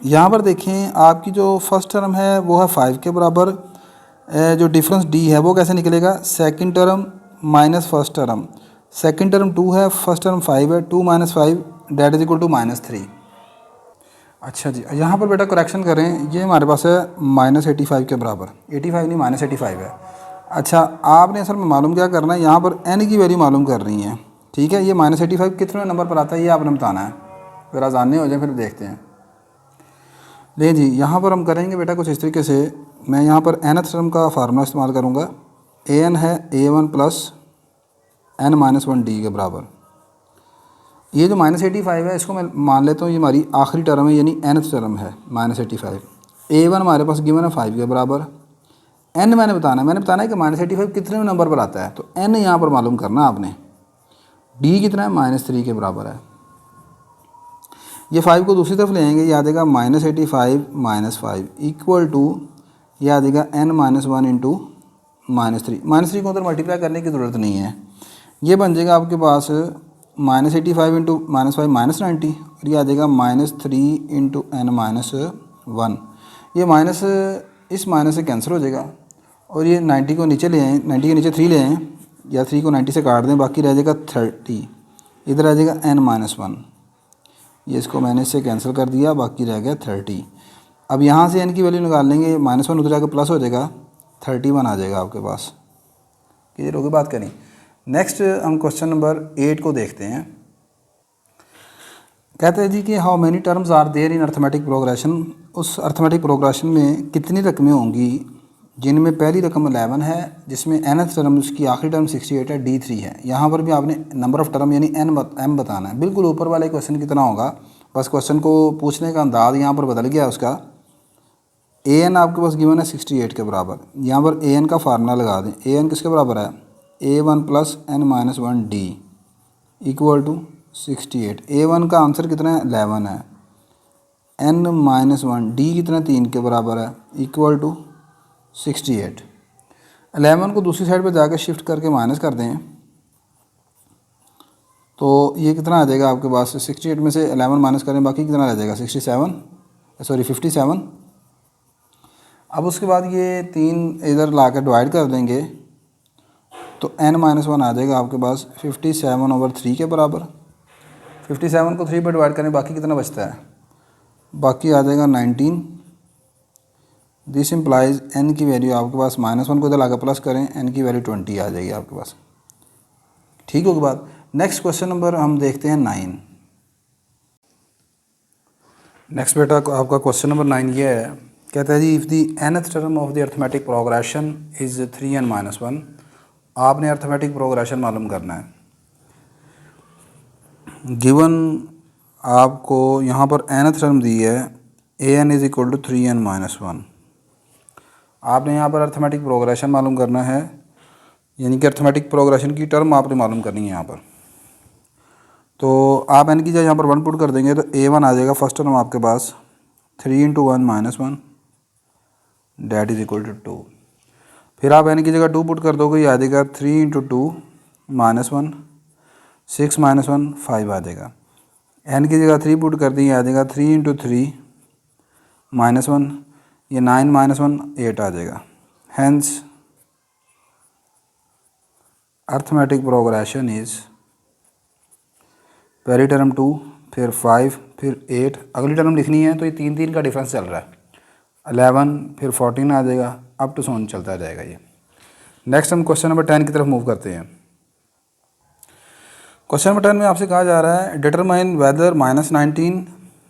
यहाँ पर देखें, आपकी जो फर्स्ट टर्म है वो है 5 के बराबर। जो डिफरेंस D है वो कैसे निकलेगा? Second term minus first term. Second term 2 है, फर्स्ट टर्म 5 है। 2 minus 5 that is equal to -3। अच्छा जी, यहाँ पर बेटा करेक्शन करें। ये हमारे पास है -85 के बराबर। 85 नहीं, -85 है। अच्छा, आपने असल में मालूम क्या करना है, यहाँ पर n की वैल्यू मालूम करनी है। ठीक है, ये -85 कितने नंबर पर आता है ये आपने बताना है। फिर आसानी हो जाए, फिर देखते हैं। ले जी, यहाँ पर हम करेंगे बेटा कुछ इस तरीके से। मैं यहाँ पर nth टर्म का फार्मूला इस्तेमाल करूँगा। an है A1 प्लस n-1D के बराबर। ये जो -85 है इसको मैं मान लेता हूँ ये हमारी आखिरी टर्म है, यानी nth टर्म है -85। A1 हमारे पास गिवन है 5 के बराबर। n मैंने बताना है कि -85 कितने नंबर पर आता है। तो n यहाँ पर मालूम करना आपने। D कितना है? -3 के बराबर है। ये 5 को दूसरी तरफ ले आएंगे, ये आ जाएगा -85 - 5 इक्वल टू, ये आ जाएगा n-1 इंटू -3। -3 को उधर मल्टीप्लाई करने की ज़रूरत नहीं है। ये बन जाएगा आपके पास -85 इंटू -5 -90, और ये आ जाएगा -3 इंटू n-1। ये माइनस इस माइनस से कैंसिल हो जाएगा, और ये 90 को नीचे ले आएँ, 90 के नीचे 3 ले आएँ, या 3 को 90 से काट दें, बाकी रह जाएगा 30। इधर आ जाएगा n-1। ये इसको मैंने इससे कैंसिल कर दिया, बाकी रह गया 30। अब यहाँ से n की वैल्यू निकाल लेंगे, -1 उधर जाकर प्लस हो जाएगा, 31 आ जाएगा आपके पास। क्लियर होगी बात करें। नेक्स्ट हम क्वेश्चन नंबर 8 को देखते हैं। कहते हैं जी कि how many terms are there in arithmetic progression. उस अर्थमेटिक प्रोग्रेशन में कितनी रकमें होंगी जिनमें पहली रकम 11 है, जिसमें nth टर्म उसकी आखिरी टर्म 68 है, D3 है। यहाँ पर भी आपने नंबर ऑफ़ टर्म यानी m बताना है, बिल्कुल ऊपर वाले क्वेश्चन की तरह होगा, बस क्वेश्चन को पूछने का अंदाज यहाँ पर बदल गया उसका। an आपके पास गिवन है 68 के बराबर, यहाँ पर an का फार्मूला लगा दें। an किसके बराबर है, a1 + n-1d equal to 68। a1 का आंसर कितना है, 11 है, n-1d कितना 3 के बराबर है, इक्वल टू 68। 11 को दूसरी साइड पे जाकर शिफ्ट करके माइनस कर दें तो ये कितना आ जाएगा आपके पास, 68 में से 11 माइनस करें बाकी कितना रह जाएगा, 57। अब उसके बाद ये 3 इधर ला कर डिवाइड कर देंगे तो n-1 आ जाएगा आपके पास 57/3 के बराबर। 57 को 3 पर डिवाइड करें बाकी कितना बचता है, बाकी आ जाएगा 19। दिस इम्प्लाइज n की वैल्यू आपके पास -1 को इधर लाकर प्लस करें, n की वैल्यू 20 आ जाएगी आपके पास। ठीक होगी बात। नेक्स्ट क्वेश्चन नंबर हम देखते हैं 9। नेक्स्ट बेटा आपका क्वेश्चन नंबर 9 ये है, कहता है जी if the nth term of the arithmetic progression is 3n-1, आपने अर्थमेटिक प्रोग्रेशन मालूम करना है। गिवन आपको यहाँ पर nth टर्म दी है an = 3n-1। आपने यहाँ पर अर्थमेटिक प्रोग्रेशन मालूम करना है, यानी कि अर्थमेटिक प्रोग्रेशन की टर्म आपने मालूम करनी है यहाँ पर। तो आप n की जगह यहाँ पर 1 पुट कर देंगे तो a1 आ जाएगा फर्स्ट टर्म आपके पास 3 × 1 - 1 डैट इज़ इक्वल टू 2। फिर आप n की जगह 2 पुट कर दोगे, ये आ जाएगा 3 × 2 - 1 6 - 1 5 आ जाएगा। n की जगह 3 पुट कर दी, आ जाएगा 3 × 3 - 1, ये 9 - 1 8 आ जाएगा। हैंस अर्थमेटिक प्रोग्रेशन इज़ पहली टर्म 2, फिर 5, फिर 8, अगली टर्म लिखनी है तो ये 3 का डिफरेंस चल रहा है, 11 फिर 14 आ जाएगा, अप टू सोन चलता जाएगा ये। नेक्स्ट हम क्वेश्चन नंबर 10 की तरफ मूव करते हैं। क्वेश्चन नंबर 10 में आपसे कहा जा रहा है डिटरमाइन वेदर -19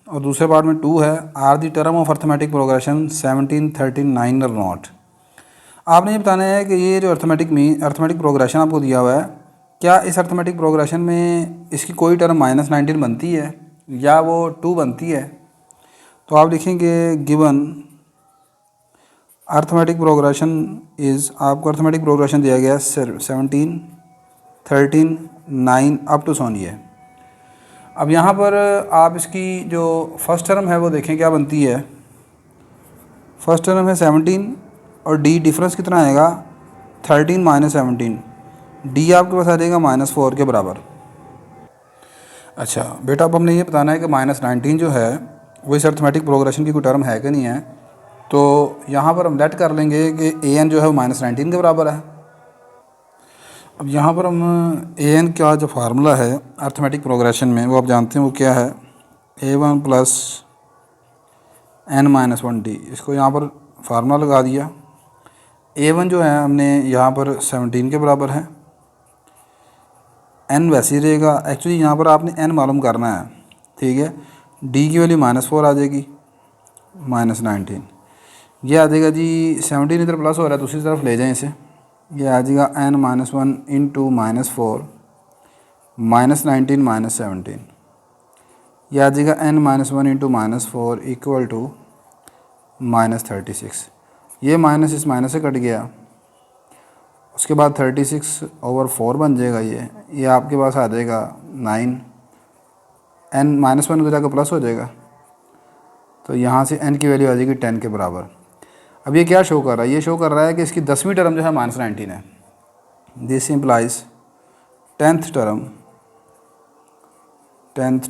और दूसरे पार्ट में 2 है, are the term of arithmetic progression 17, 13, 9 और नॉट। आपने ये बताना है कि ये जो अर्थमेटिक प्रोग्रेशन आपको दिया हुआ है, क्या इस अर्थमेटिक प्रोग्रेशन में इसकी कोई टर्म -19 बनती है या वो 2 बनती है। तो आप लिखेंगे गिवन अर्थमेटिक प्रोग्रेशन इज़, आपको अर्थमेटिक प्रोग्रेशन दिया गया 17, 13, 9 अप टू सोन ये। अब यहाँ पर आप इसकी जो फर्स्ट टर्म है वो देखें क्या बनती है। फर्स्ट टर्म है 17 और d डिफरेंस कितना आएगा 13 - 17, d आपके पास आ जाएगा -4 के बराबर। अच्छा बेटा अब हमने ये बताना है कि -19 जो है वो इस अर्थमेटिक प्रोग्रेशन की कोई टर्म है कि नहीं है। तो यहाँ पर हम लेट कर लेंगे कि an जो है वो -19 के बराबर है। अब यहाँ पर हम an का जो फार्मूला है अर्थमेटिक प्रोग्रेशन में वो आप जानते हैं वो क्या है, a1 + n-1d। इसको यहाँ पर फार्मूला लगा दिया। a1 जो है हमने यहाँ पर 17 के बराबर है, n वैसे ही रहेगा, एक्चुअली यहाँ पर आपने n मालूम करना है, ठीक है। d की वैल्यू -4 आ जाएगी, -19 ये आ जाएगा जी। 17 इधर प्लस हो रहा है, दूसरी तरफ ले जाएं इसे, ये आ जाएगा n-1 × -4 -19 - 17, ये आ जाएगा n-1 × -4 इक्वल टू -36। ये माइनस इस माइनस से कट गया, उसके बाद 36/4 बन जाएगा। ये आपके पास आ जाएगा 9, n-1 उधर जाकर प्लस हो जाएगा, तो यहाँ से n की वैल्यू आ जाएगी 10 के बराबर। अब ये क्या शो कर रहा है, ये शो कर रहा है कि इसकी 10वीं टर्म जो है -19 है। This implies 10th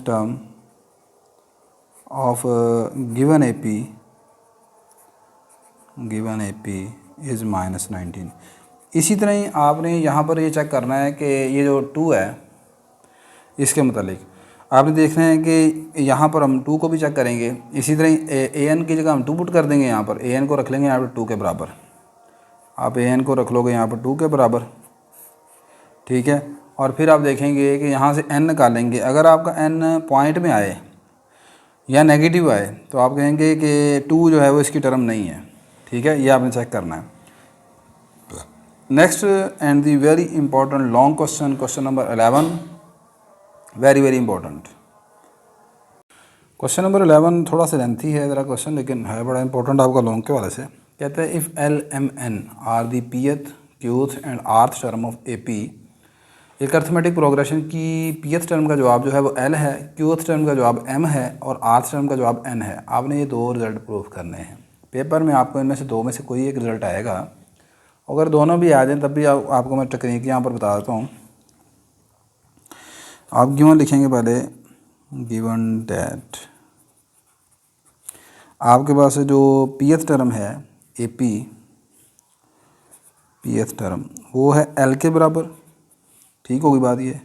term of given AP is -19। इसी तरह ही आपने यहाँ पर ये चेक करना है कि ये जो 2 है इसके मतलब आपने देख रहे हैं कि यहाँ पर हम 2 को भी चेक करेंगे, इसी तरह ए एन की जगह हम 2 पुट कर देंगे, यहाँ पर ए एन को रख लेंगे यहाँ पर 2 के बराबर, आप ए एन को रख लोगे यहाँ पर 2 के बराबर, ठीक है। और फिर आप देखेंगे कि यहाँ से n निकालेंगे, अगर आपका n पॉइंट में आए या नेगेटिव आए तो आप कहेंगे कि 2 जो है वो इसकी टर्म नहीं है, ठीक है, ये आपने चेक करना है। Next and the very important long question, question number 11, very very important question number 11। थोड़ा सा लेंथी है ज़रा क्वेश्चन, लेकिन है बड़ा इंपॉर्टेंट आपका लॉन्ग के वाले से। कहते हैं if l m n are the pth qth and rth term of A P, एक अर्थमेटिक प्रोग्रेशन की पीएथ टर्म का जवाब जो है वो एल है, क्यूथ टर्म का जवाब एम है और आर्थ टर्म का जवाब एन है। आपने ये 2 रिज़ल्ट प्रूफ करने हैं। पेपर में आपको इनमें से 2 में से कोई एक रिज़ल्ट आएगा, अगर दोनों भी आ जाएँ तब भी आपको मैं टेक्निक यहाँ पर बता देता हूँ। आप गिवन लिखेंगे पहले, गिवन डैट आपके पास जो पीएथ टर्म है ए पी, पीएथ टर्म वो है एल के बराबर, ठीक होगी बात ये।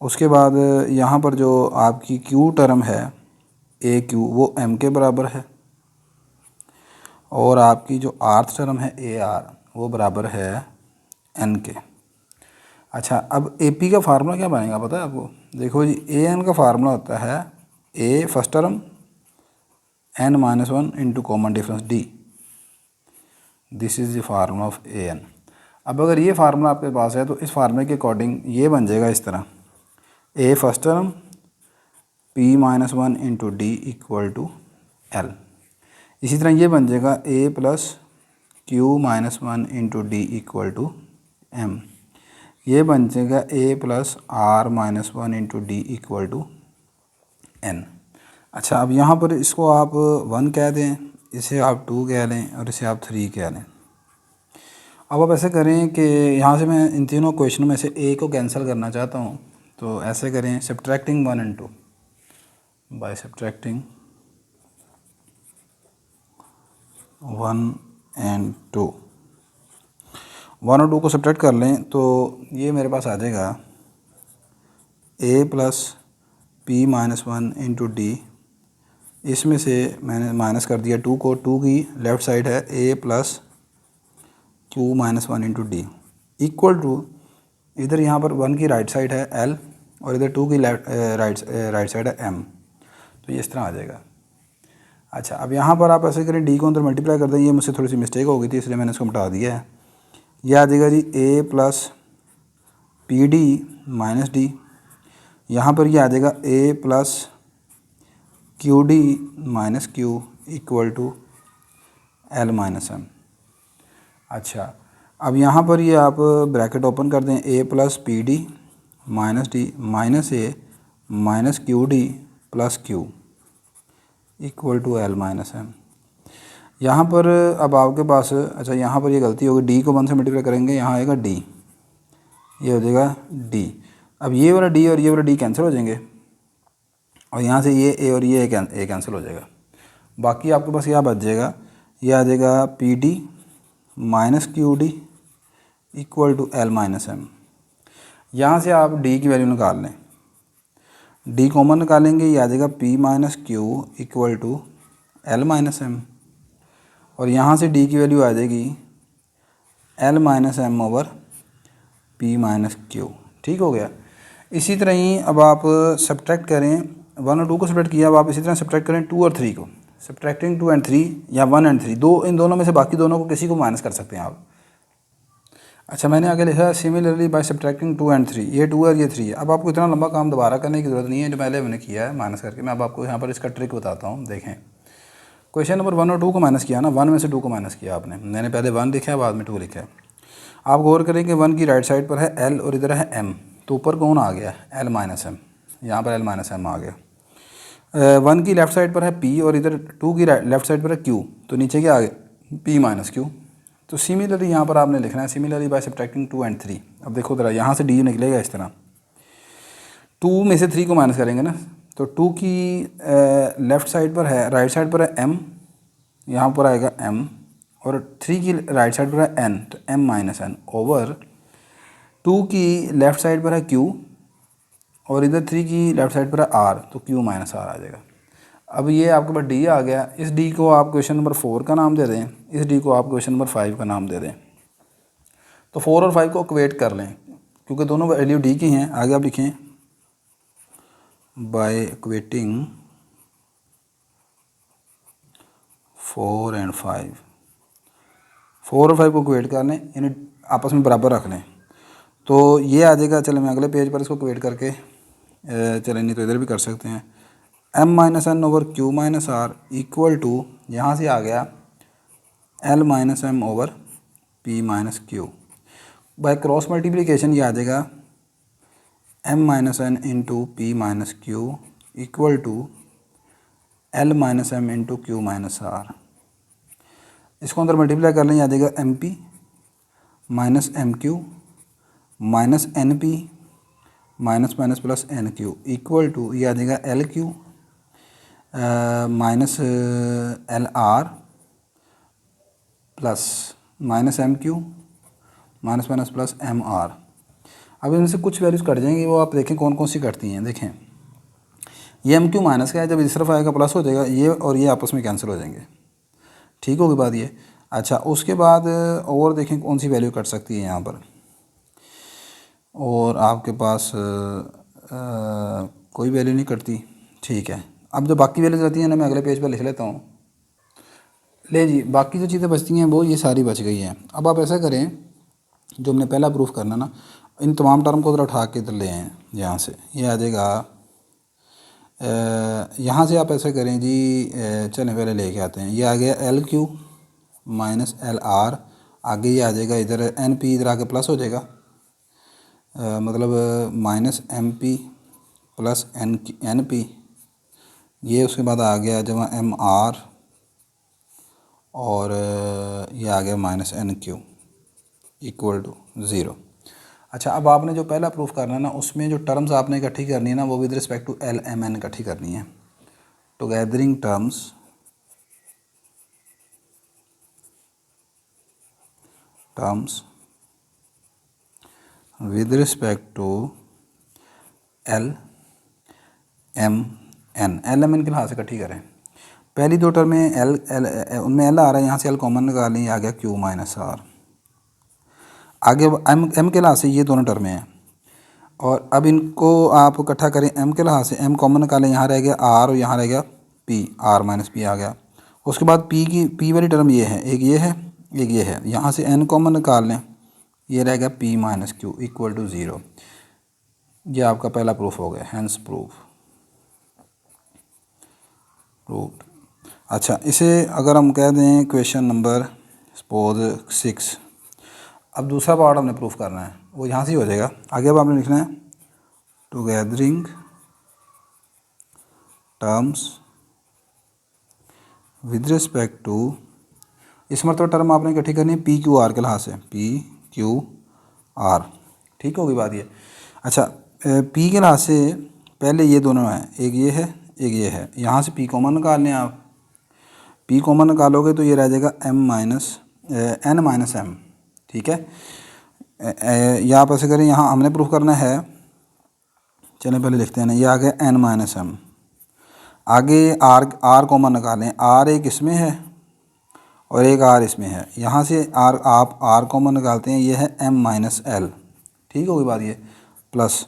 उसके बाद यहाँ पर जो आपकी क्यू टर्म है ए क्यू वो एम के बराबर है, और आपकी जो आर्थ टर्म है ए आर वो बराबर है एन के। अच्छा, अब ए पी का फार्मूला क्या बनेगा पता है आपको? देखो जी, ए एन का फार्मूला होता है a first term n-1 into common difference d, this is the formula of a n. अब अगर ये फार्मूला आपके पास है तो इस फार्मूले के अकॉर्डिंग ये बन जाएगा इस तरह, a first term p-1 into d equal to l. इसी तरह ये बन जाएगा a plus q-1 into d equal to m. ये बन जाएगा a plus r-1 into d equal to n. अच्छा, अब यहाँ पर इसको आप 1 कह दें, इसे आप 2 कह लें और इसे आप 3 कह लें। अब आप ऐसे करें कि यहाँ से मैं इन तीनों क्वेश्चन में से ए को कैंसिल करना चाहता हूँ, तो ऐसे करें, subtracting 1 and 2, by subtracting 1 and 2, 1 और 2 को सब्ट्रैक्ट कर लें तो ये मेरे पास आ जाएगा a plus p-1 into D, इसमें से मैंने माइनस कर दिया 2 को, 2 की लेफ़्ट साइड है a plus q-1 into d equal to, इधर यहाँ पर 1 की राइट साइड है l और इधर 2 की राइट साइड है m, तो ये इस तरह आ जाएगा। अच्छा, अब यहाँ पर आप ऐसे करें, d को अंदर मल्टीप्लाई कर दें, ये मुझसे थोड़ी सी मिस्टेक हो गई थी इसलिए मैंने इसको मिटा दिया है। ये आ जाएगा जी a plus p d minus d, यहाँ पर ये आ जाएगा a plus q d minus q equal to l minus m. अच्छा, अब यहाँ पर ये आप ब्रैकेट ओपन कर दें, a plus p d minus d minus a minus q d plus q equal to l minus m. यहाँ पर अब आपके पास, अच्छा यहाँ पर ये गलती होगी, d को 1 से मल्टीप्लाई करेंगे, यहाँ आएगा d, ये हो जाएगा d। अब ये वाला d और ये वाला d कैंसिल हो जाएंगे और यहाँ से ये a और ये a कैंसिल हो जाएगा। बाकी आपके पास क्या बच जाएगा, ये आ जाएगा p d minus q d equal to l minus m. यहाँ से आप d की वैल्यू निकाल लें, d कॉमन निकालेंगे, ये आ जाएगा p minus q equal to l minus m, और यहाँ से d की वैल्यू आ जाएगी l minus m over p minus q, ठीक हो गया। इसी तरह ही अब आप सब्ट्रैक्ट करें, 1 और 2 को सब्ट्रैक्ट किया, अब आप इसी तरह सब्ट्रैक्ट करें 2 और 3 को, सब्ट्रैक्टिंग 2 and 3 या 1 and 3, इन दोनों में से बाकी दोनों को किसी को माइनस कर सकते हैं आप। अच्छा, मैंने आगे लिखा सिमिलरली बाय सब्ट्रैक्टिंग 2 and 3, ये 2 और ये 3 है। अब आपको इतना लंबा काम दोबारा करने की ज़रूरत नहीं है, जो पहले मैंने किया है माइनस करके। मैं अब आपको यहाँ पर इसका ट्रिक बताता हूँ। देखें, क्वेश्चन नंबर 1 और 2 को माइनस किया ना, 1 में से 2 को माइनस किया आपने, मैंने पहले 1 लिखा है बाद में 2 लिखा है। आप गौर करें कि 1 की राइट साइड पर है l और इधर है m, तो ऊपर कौन आ गया, l माइनस एम, यहाँ पर l माइनस एम आ गया। 1 की लेफ़्ट साइड पर है p और इधर 2 की लेफ़्ट साइड पर है q, तो नीचे क्या आ गया, p माइनस क्यू। तो सिमिलरली यहाँ पर आपने लिखना है सिमिलरली बाय सब्ट्रैक्टिंग 2 and 3। अब देखो ज़रा, यहाँ से d निकलेगा इस तरह, 2 में से 3 को माइनस करेंगे ना, तो 2 की लेफ़्ट साइड पर है, राइट साइड पर है m, यहाँ पर आएगा m, और 3 की राइट साइड पर है n, तो m माइनस एन ओवर 2 की लेफ़्ट साइड पर है q और इधर 3 की लेफ्ट साइड पर है r, तो q माइनस r आ जाएगा। अब ये आपके पास d आ गया, इस d को आप क्वेश्चन नंबर 4 का नाम दे दें, इस d को आप क्वेश्चन नंबर 5 का नाम दे दें। तो 4 और 5 को इक्वेट कर लें, क्योंकि दोनों वैल्यू d की हैं। आगे आप लिखें बाय इक्वेटिंग 4 एंड 5, 4 और 5 को इक्वेट कर लें, यानी आपस में बराबर रख लें, तो ये आ जाएगा। चलें मैं अगले पेज पर इसको इक्वेट करके चलें, नहीं तो इधर भी कर सकते हैं। m minus n over q minus r equal to, यहाँ से आ गया l minus m over p minus q. By cross multiplication ये आ जाएगा m minus n into p minus q equal to l minus m into q minus r. इसको अंदर multiply कर लें, ये आ जाएगा m p minus m q minus n p minus minus plus n q equal to, ये आ जाएगा l q minus l r plus minus m q minus minus plus m r. अब इनमें से कुछ वैल्यूज़ कट जाएंगी, वो आप देखें कौन कौन सी कटती हैं। देखें ये एम क्यू माइनस का है, जब इस तरफ आएगा प्लस हो जाएगा, ये और ये आपस में कैंसिल हो जाएंगे। ठीक होगी बात ये। अच्छा, उसके बाद और देखें कौन सी वैल्यू कट सकती है यहाँ पर, और आपके पास कोई वैल्यू नहीं कटती। ठीक है, अब जो बाकी वैल्यूज रहती हैं ना, मैं अगले पेज पर लिख लेता हूँ। ले जी, बाकी जो चीज़ें बचती हैं वो ये सारी बच गई हैं। अब आप ऐसा करें, जो हमने पहला प्रूफ करना ना, इन तमाम टर्म को उधर उठा के इधर ले आएँ। यहाँ से ये आ जाएगा, यहाँ से आप ऐसा करें जी, चलें पहले लेके आते हैं। ये आ गया L q minus l are, आगे ये आ जाएगा इधर एन पी, इधर आके प्लस हो जाएगा, मतलब minus m p plus n p. ये उसके बाद आ गया जब एम आर, और ये आ गया minus n q equal to 0। अच्छा, अब आपने जो पहला प्रूफ करना है ना, उसमें जो टर्म्स आपने इकट्ठी करनी है ना, वो with respect to l m n इकट्ठी करनी है। Togethering terms with respect to l m n, l m n के लिहाज से इकट्ठी करें। पहली दो टर्म में उनमें एल आ रहा है, यहाँ से एल कॉमन निकाल लें, आ गया क्यू माइनस आर। आगे एम के लिहाज से ये दोनों टर्में हैं, और अब इनको आप इकट्ठा करें एम के लिहाज से, एम कॉमन निकालें, यहाँ रह गया आर और यहाँ रह गया पी, आर माइनस पी आ गया। उसके बाद पी वाली टर्म ये है, एक ये है एक ये है, यहाँ से एन कॉमन निकाल लें, ये रह गया p minus q equal to 0। ये आपका पहला प्रूफ हो गया, हैंस प्रूव्ड। अच्छा, इसे अगर हम कह दें क्वेश्चन नंबर सपोज 6, अब दूसरा पार्ट हमने प्रूफ करना है, वो यहाँ से ही हो जाएगा। आगे अब आपने लिखना है togethering terms with respect to, इस मरतबा टर्म आपने इकट्ठी करनी है पी क्यू आर के लिहाज से, पी क्यू आर। ठीक होगी बात ये। अच्छा, पी के लिहाज से पहले ये दोनों हैं, एक ये है एक ये है, यहाँ से पी कॉमन निकाल लें आप। पी कॉमन निकालोगे तो ये रह जाएगा m minus n minus m. ठीक है, या आप ऐसे करें, यहाँ हमने प्रूफ करना है, चलें पहले लिखते हैं ना, ये आ गया एन माइनस एम। आगे आर कॉमन निकालें, आर एक इसमें है और एक आर इसमें है, यहाँ से आप आर कॉमन निकालते हैं, ये है एम माइनस एल। ठीक होगी बात ये, प्लस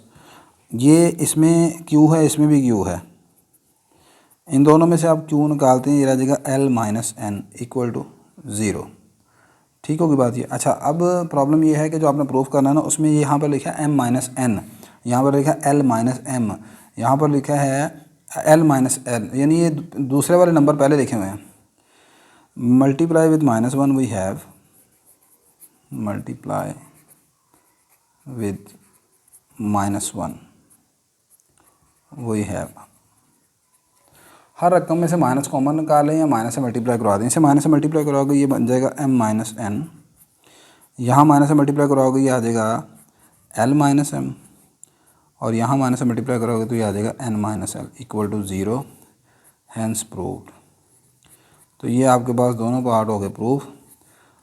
ये इसमें क्यू है, इसमें भी क्यू है, इन दोनों में से आप क्यू निकालते हैं, ये रह जाएगा l minus n equal to 0। ठीक होगी बात ये। अच्छा, अब प्रॉब्लम ये है कि जो आपने प्रूफ करना है ना, उसमें यहाँ पर लिखा है एम माइनस एन, यहाँ पर लिखा है एल माइनस एम, यहाँ पर लिखा है एल माइनस एल, यानी ये दूसरे वाले नंबर पहले लिखे हुए हैं। Multiply with -1 we have, multiply with -1 we have, हर रकम में से माइनस कॉमन निकालें या माइनस से मल्टीप्लाई करवा दें। इसे माइनस से मल्टीप्लाई करवाओगे ये बन जाएगा एम माइनस एन, यहाँ माइनस से मल्टीप्लाई करवाओगे ये आ जाएगा एल माइनस एम, और यहाँ माइनस से मल्टीप्लाई करोगे तो ये आ जाएगा n minus l equal to 0, hence proved. तो ये आपके पास दोनों पार्ट हो गए प्रूफ।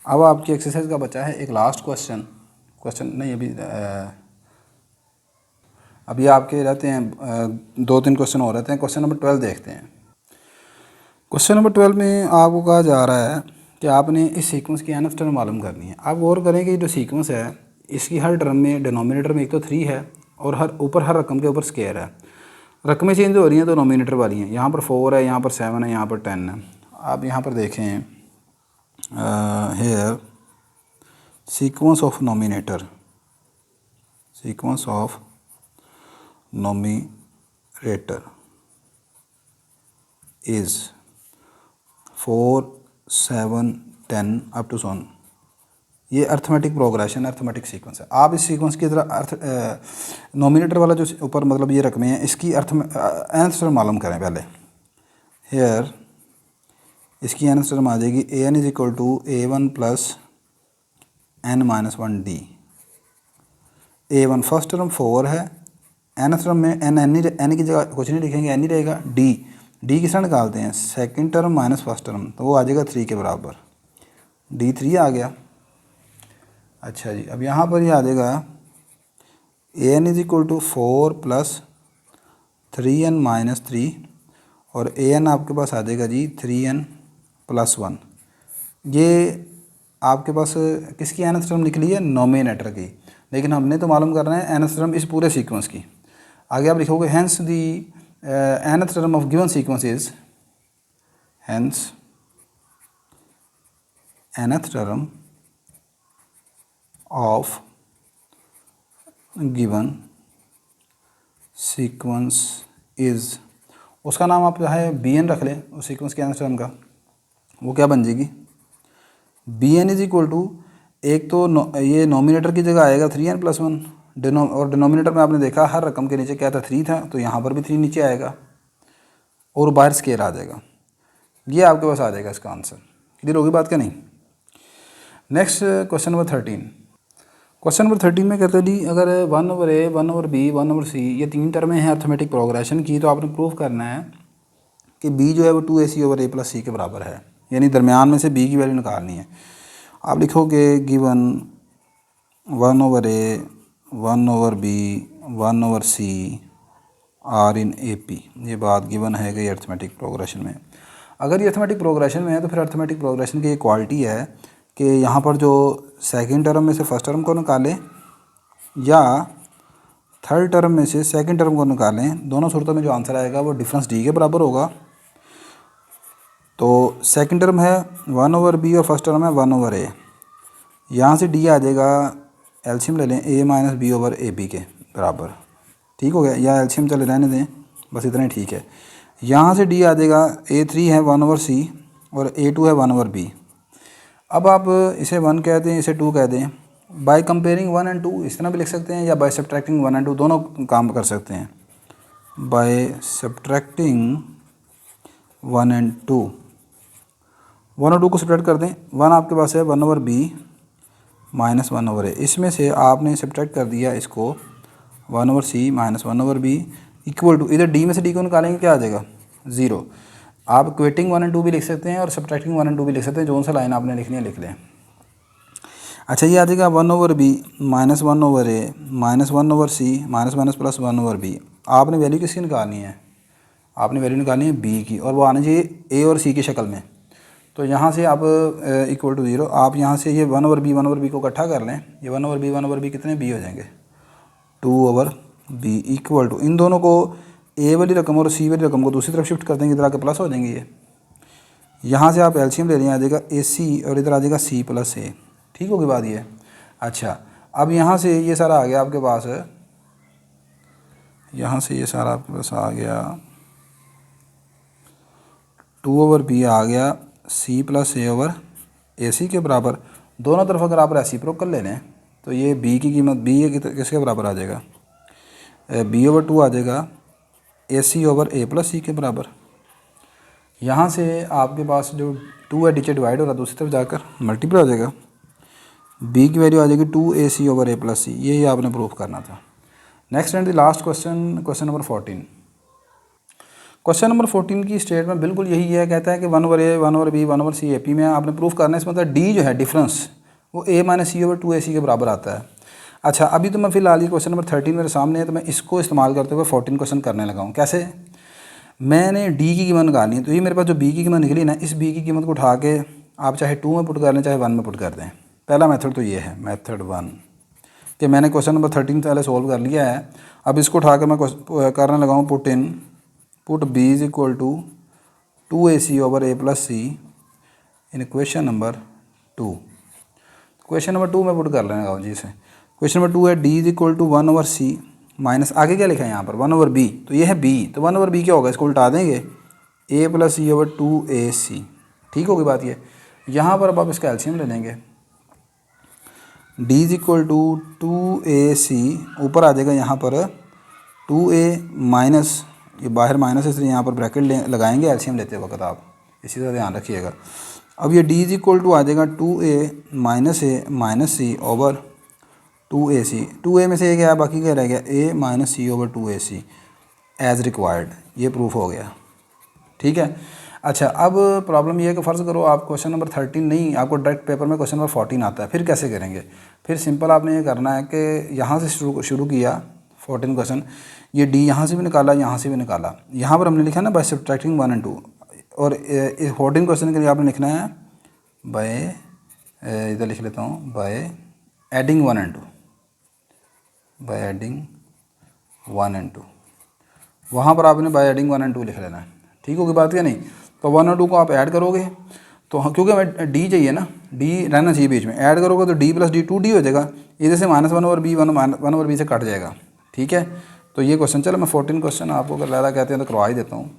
अब आपकी एक्सरसाइज का बचा है एक लास्ट क्वेश्चन नहीं अभी अब ये आपके रहते हैं 2-3 क्वेश्चन और रहते हैं। क्वेश्चन नंबर 12 देखते हैं। क्वेश्चन नंबर 12 में आपको कहा जा रहा है कि आपने इस सीक्वेंस की nth टर्म मालूम करनी है। आप गौर करें कि जो सीक्वेंस है इसकी हर टर्म में डिनोमिनेटर में एक तो 3 है और हर रकम के ऊपर स्क्वायर है। रकमें चेंज हो रही हैं तो नोमिनेटर वाली हैं। यहाँ पर 4 है, यहाँ पर 7 है, यहाँ पर 10 है। आप यहाँ पर देखें here sequence of nominator, sequence of nominator is 4, 7, 10 up to 1। ये अर्थमेटिक प्रोग्रेशन, अर्थमेटिक सीक्वेंस है। आप इस सीक्वेंस की तरह नोमिनेटर वाला जो ऊपर मतलब ये रकमें हैं इसकी nth टर्म मालूम करें पहले। हेयर इसकी nth टर्म आ जाएगी an is equal to a1 plus n-1d। a1 first term 4 है, nth टर्म में n की जगह कुछ नहीं लिखेंगे, n ही रहेगा। d किस तरह निकालते हैं, second term minus first term, तो वो आ जाएगा 3 के बराबर। d 3 आ गया। अच्छा जी, अब यहाँ पर ये आ जाएगा an is equal to 4 plus 3n-3 और an आपके पास आ जाएगा जी 3n प्लस 1। ये आपके पास किसकी nth टर्म निकली है, नोमिनेटर की। लेकिन हमने तो मालूम करना है nth टर्म इस पूरे सीक्वेंस की। आगे आप लिखोगे hence the nth term of given sequence is, hence nth term of given sequence is, उसका नाम आप चाहे bn रख लें उस सीक्वेंस के nth टर्म का। वो क्या बन जाएगी, bn इज इक्वल टू, एक तो ये नोमिनेटर की जगह आएगा 3n प्लस 1 और डिनोमिनेटर में आपने देखा हर रकम के नीचे क्या था, 3 था, तो यहाँ पर भी 3 नीचे आएगा और बाहर स्केयर आ जाएगा। ये आपके पास आ जाएगा इसका आंसर। क्लियर होगी बात क्या नहीं। Next question number 13। Question number 13 में कहते हैं जी अगर 1/a, 1/b, 1/c ये 3 टर्में हैं अर्थमेटिक प्रोग्रेशन की, तो आपने प्रूव करना है कि b जो है वो 2ac/a प्लस c के बराबर है, यानी दरमियान में से b की वैल्यू निकालनी है। आप लिखोगे given 1/a, 1/b, 1/c are in AP। ये बात गिवन है कि अर्थमेटिक प्रोग्रेशन में। अगर ये अर्थमेटिक प्रोग्रेशन में है तो फिर अर्थमेटिक प्रोग्रेशन की इक्वालिटी है कि यहाँ पर जो सेकंड टर्म में से फर्स्ट टर्म को निकालें या थर्ड टर्म में से सेकंड टर्म को निकालें, दोनों सूरतों में जो आंसर आएगा वो डिफरेंस d के बराबर होगा। तो सेकंड टर्म है 1/b और फर्स्ट टर्म है 1/a। यहाँ से d आ जाएगा, एलसीएम ले लें, a माइनस b/ab के बराबर। ठीक हो गया, या एलसीएम चले रहने दें, बस इतना ही ठीक है। यहाँ से d आ जाएगा, a3 है 1/c और a2 है 1/b। अब आप इसे 1 कह दें, इसे 2 कह दें। बाय कंपेयरिंग 1 एंड 2 इस तरह भी लिख सकते हैं, या बाय सब्ट्रैक्टिंग 1 एंड 2 दोनों काम कर सकते हैं। बाय सब्ट्रैक्टिंग 1 एंड 2, 1 और 2 को सब्ट्रैक्ट कर दें। 1 आपके पास है 1/b माइनस 1/a, इसमें से आपने सब्ट्रैक्ट कर दिया इसको 1/c minus 1/b equal to, इधर d में से d को निकालेंगे क्या आ जाएगा, 0। आप इक्वेटिंग 1 एंड 2 भी लिख सकते हैं और सब्ट्रैक्टिंग 1 एंड 2 भी लिख सकते हैं, जो सा लाइन आपने लिखनी है लिख लें। अच्छा, ये आ जाएगा 1/b minus 1/a minus 1/c minus minus plus 1/b। आपने वैल्यू किसकी निकालनी है, आपने वैल्यू निकालनी है b की, और वो आनी चाहिए a और c की शक्ल में। तो यहाँ से आप इक्वल टू 0, आप यहाँ से ये 1/b को इकट्ठा कर लें। ये 1/b कितने b हो जाएंगे, 2/b इक्वल टू, इन दोनों को a वाली रकम और c वाली रकम को दूसरी तरफ शिफ्ट कर देंगे, इधर आके प्लस हो जाएंगे। ये यहाँ से आप एलसीएम ले लें, आ जाएगा ac और इधर आ जाएगा c प्लस a। ठीक होगी बात ये। अच्छा, अब यहाँ से ये सारा आ गया आपके पास, यहाँ से ये सारा आपके पास आ गया, 2/b आ गया c प्लस a/ac के बराबर। दोनों तरफ अगर आप रेसिप्रोकल कर ले लें तो ये b की कीमत, b ये किसके बराबर आ जाएगा, b/2 आ जाएगा ac/a प्लस c के बराबर। यहाँ से आपके पास जो 2 है नीचे डिवाइड हो रहा है, दूसरी तरफ जाकर मल्टीप्लाई हो जाएगा, b की वैल्यू आ जाएगी 2ac/a प्लस c। ये आपने प्रूफ करना था। Next and the last question, question number 14। Question number 14 की स्टेटमेंट बिल्कुल यही है, कहता है कि 1/a, 1/b, 1/c AP में आपने प्रूफ करना है। इसमें मतलब d जो है डिफरेंस वो a माइनस c/2ac के बराबर आता है। अच्छा, अभी तो मैं फ़िलहाल ये क्वेश्चन नंबर 13 मेरे सामने है, तो मैं इसको इस्तेमाल करते हुए 14 क्वेश्चन करने लगा हूँ। कैसे? मैंने डी की कीमत निकालनी है, तो ये मेरे पास जो बी की कीमत निकली ना, इस बी की कीमत को उठा के आप चाहे 2 में पुट कर लें, चाहे 1 में पुट कर दें। पहला मेथड तो ये है, मेथड 1, कि मैंने क्वेश्चन नंबर 13 पहले सोल्व कर लिया है। अब इसको उठा के मैं करने लगा हूँ put b is equal to 2ac over a plus c in question number 2। Question number 2 में पुट कर लेना गाँव जी से। क्वेश्चन नंबर 2 है d is equal to 1 over c minus, आगे क्या लिखा है यहाँ पर, 1 ओवर बी, तो ये है बी, तो 1 ओवर बी क्या होगा, इसको उल्टा देंगे, a plus C over 2ac। ठीक होगी बात ये। यहाँ पर अब आप इसका एलसीएम ले लेंगे, D is equal to 2ac, ऊपर आ जाएगा यहाँ पर 2a माइनस, ये बाहर माइनस है इसलिए यहाँ पर ब्रैकेट लगाएंगे एलसीएम लेते वक्त, आप इसी तरह ध्यान रखिएगा। अब ये डी इज इक्वल टू आ जाएगा 2a minus c over 2ac, 2a में से ये क्या है, बाकी क्या रह गया, a minus c over 2ac as required, ये प्रूफ हो गया। ठीक है। अच्छा, अब प्रॉब्लम ये है कि फ़र्ज़ करो आप क्वेश्चन नंबर 13 नहीं, आपको डायरेक्ट पेपर में क्वेश्चन नंबर 14 आता है, फिर कैसे करेंगे? फिर सिंपल आपने ये करना है कि यहाँ से शुरू किया 14 क्वेश्चन, ये डी यहाँ से भी निकाला, यहाँ से भी निकाला, यहाँ पर हमने लिखा ना बाय सब्ट्रैक्टिंग 1 और 2, और इस 14 क्वेश्चन के लिए आपने लिखना है बाय, इधर लिख लेता हूँ, बाय एडिंग 1 और 2, बाय एडिंग 1 और 2, वहाँ पर आपने बाय एडिंग 1 और 2 लिख लेना है। ठीक होगी बात या नहीं? तो 1 और 2 को आप ऐड करोगे, तो क्योंकि हमें डी चाहिए ना, डी रहना चाहिए बीच में, ऐड करोगे तो डी प्लस डी 2d हो जाएगा, इधर से -1 ओवर बी 1 ओवर बी से कट जाएगा। ठीक है। तो ये क्वेश्चन, चलो मैं 14 क्वेश्चन आपको अगर ज़्यादा कहते हैं तो करवा ही देता हूँ।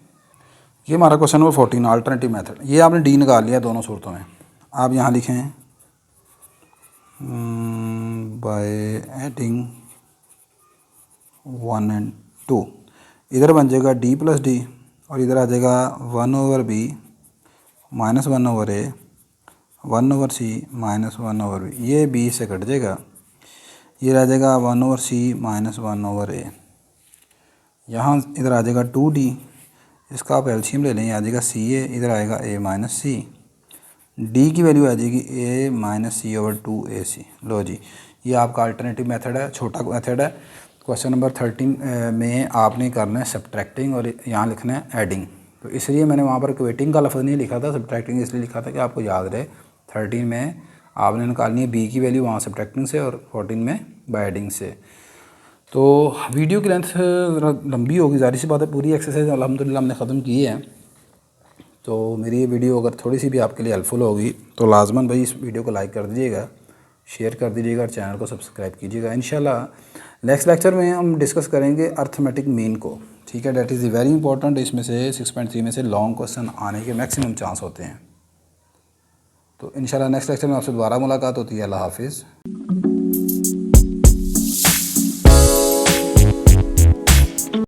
ये हमारा क्वेश्चन नंबर 14 अल्टरनेटिव मेथड, ये आपने डी निकाल लिया दोनों सूरतों में। आप यहाँ लिखें बाय एडिंग 1 और 2, इधर बन जाएगा डी प्लस डी, और इधर आ जाएगा 1 ओवर बी माइनस 1 ओवर ए, 1 over c minus 1 over B, ये बी से कट जाएगा, ये रह जाएगा 1 ओवर सी माइनस 1 ओवर ए। यहाँ इधर आ जाएगा 2d, इसका आप एलसीएम ले लें, आ जाएगा सी ए, इधर आएगा a माइनस सी, डी की वैल्यू आ जाएगी a minus c over 2ac। लो जी, ये आपका अल्टरनेटिव मेथड है, छोटा मेथड है। क्वेश्चन नंबर 13 में आपने करना है सब्ट्रैक्टिंग और यहाँ लिखना है एडिंग, तो इसलिए मैंने वहाँ पर क्वेटिंग का लफ्ज़ नहीं लिखा था, सब्ट्रैक्टिंग इसलिए लिखा था कि आपको याद रहे। 13 में आपने निकालनी है बी की वैल्यू वहाँ सब्ट्रैक्टिंग से, और 14 में बाय एडिंग से। तो वीडियो की लेंथ ज़रा लंबी होगी, ज़ाहिर सी बात है, पूरी एक्सरसाइज अल्हम्दुलिल्लाह हमने ख़त्म की है। तो मेरी ये वीडियो अगर थोड़ी सी भी आपके लिए हेल्पफुल होगी तो लाजमन भाई इस वीडियो को लाइक कर दीजिएगा, शेयर कर दीजिएगा और चैनल को सब्सक्राइब कीजिएगा। इंशाल्लाह नेक्स्ट लेक्चर में हम डिस्कस करेंगे अर्थमेटिक मीन को। ठीक है, डेट इज़ वेरी इंपॉर्टेंट, इसमें से 6.3 में से लॉन्ग क्वेश्चन आने के मैक्सिमम चांस होते हैं। तो इंशाल्लाह नेक्स्ट लेक्चर में आपसे दोबारा मुलाकात होती है। अल्लाह हाफिज़।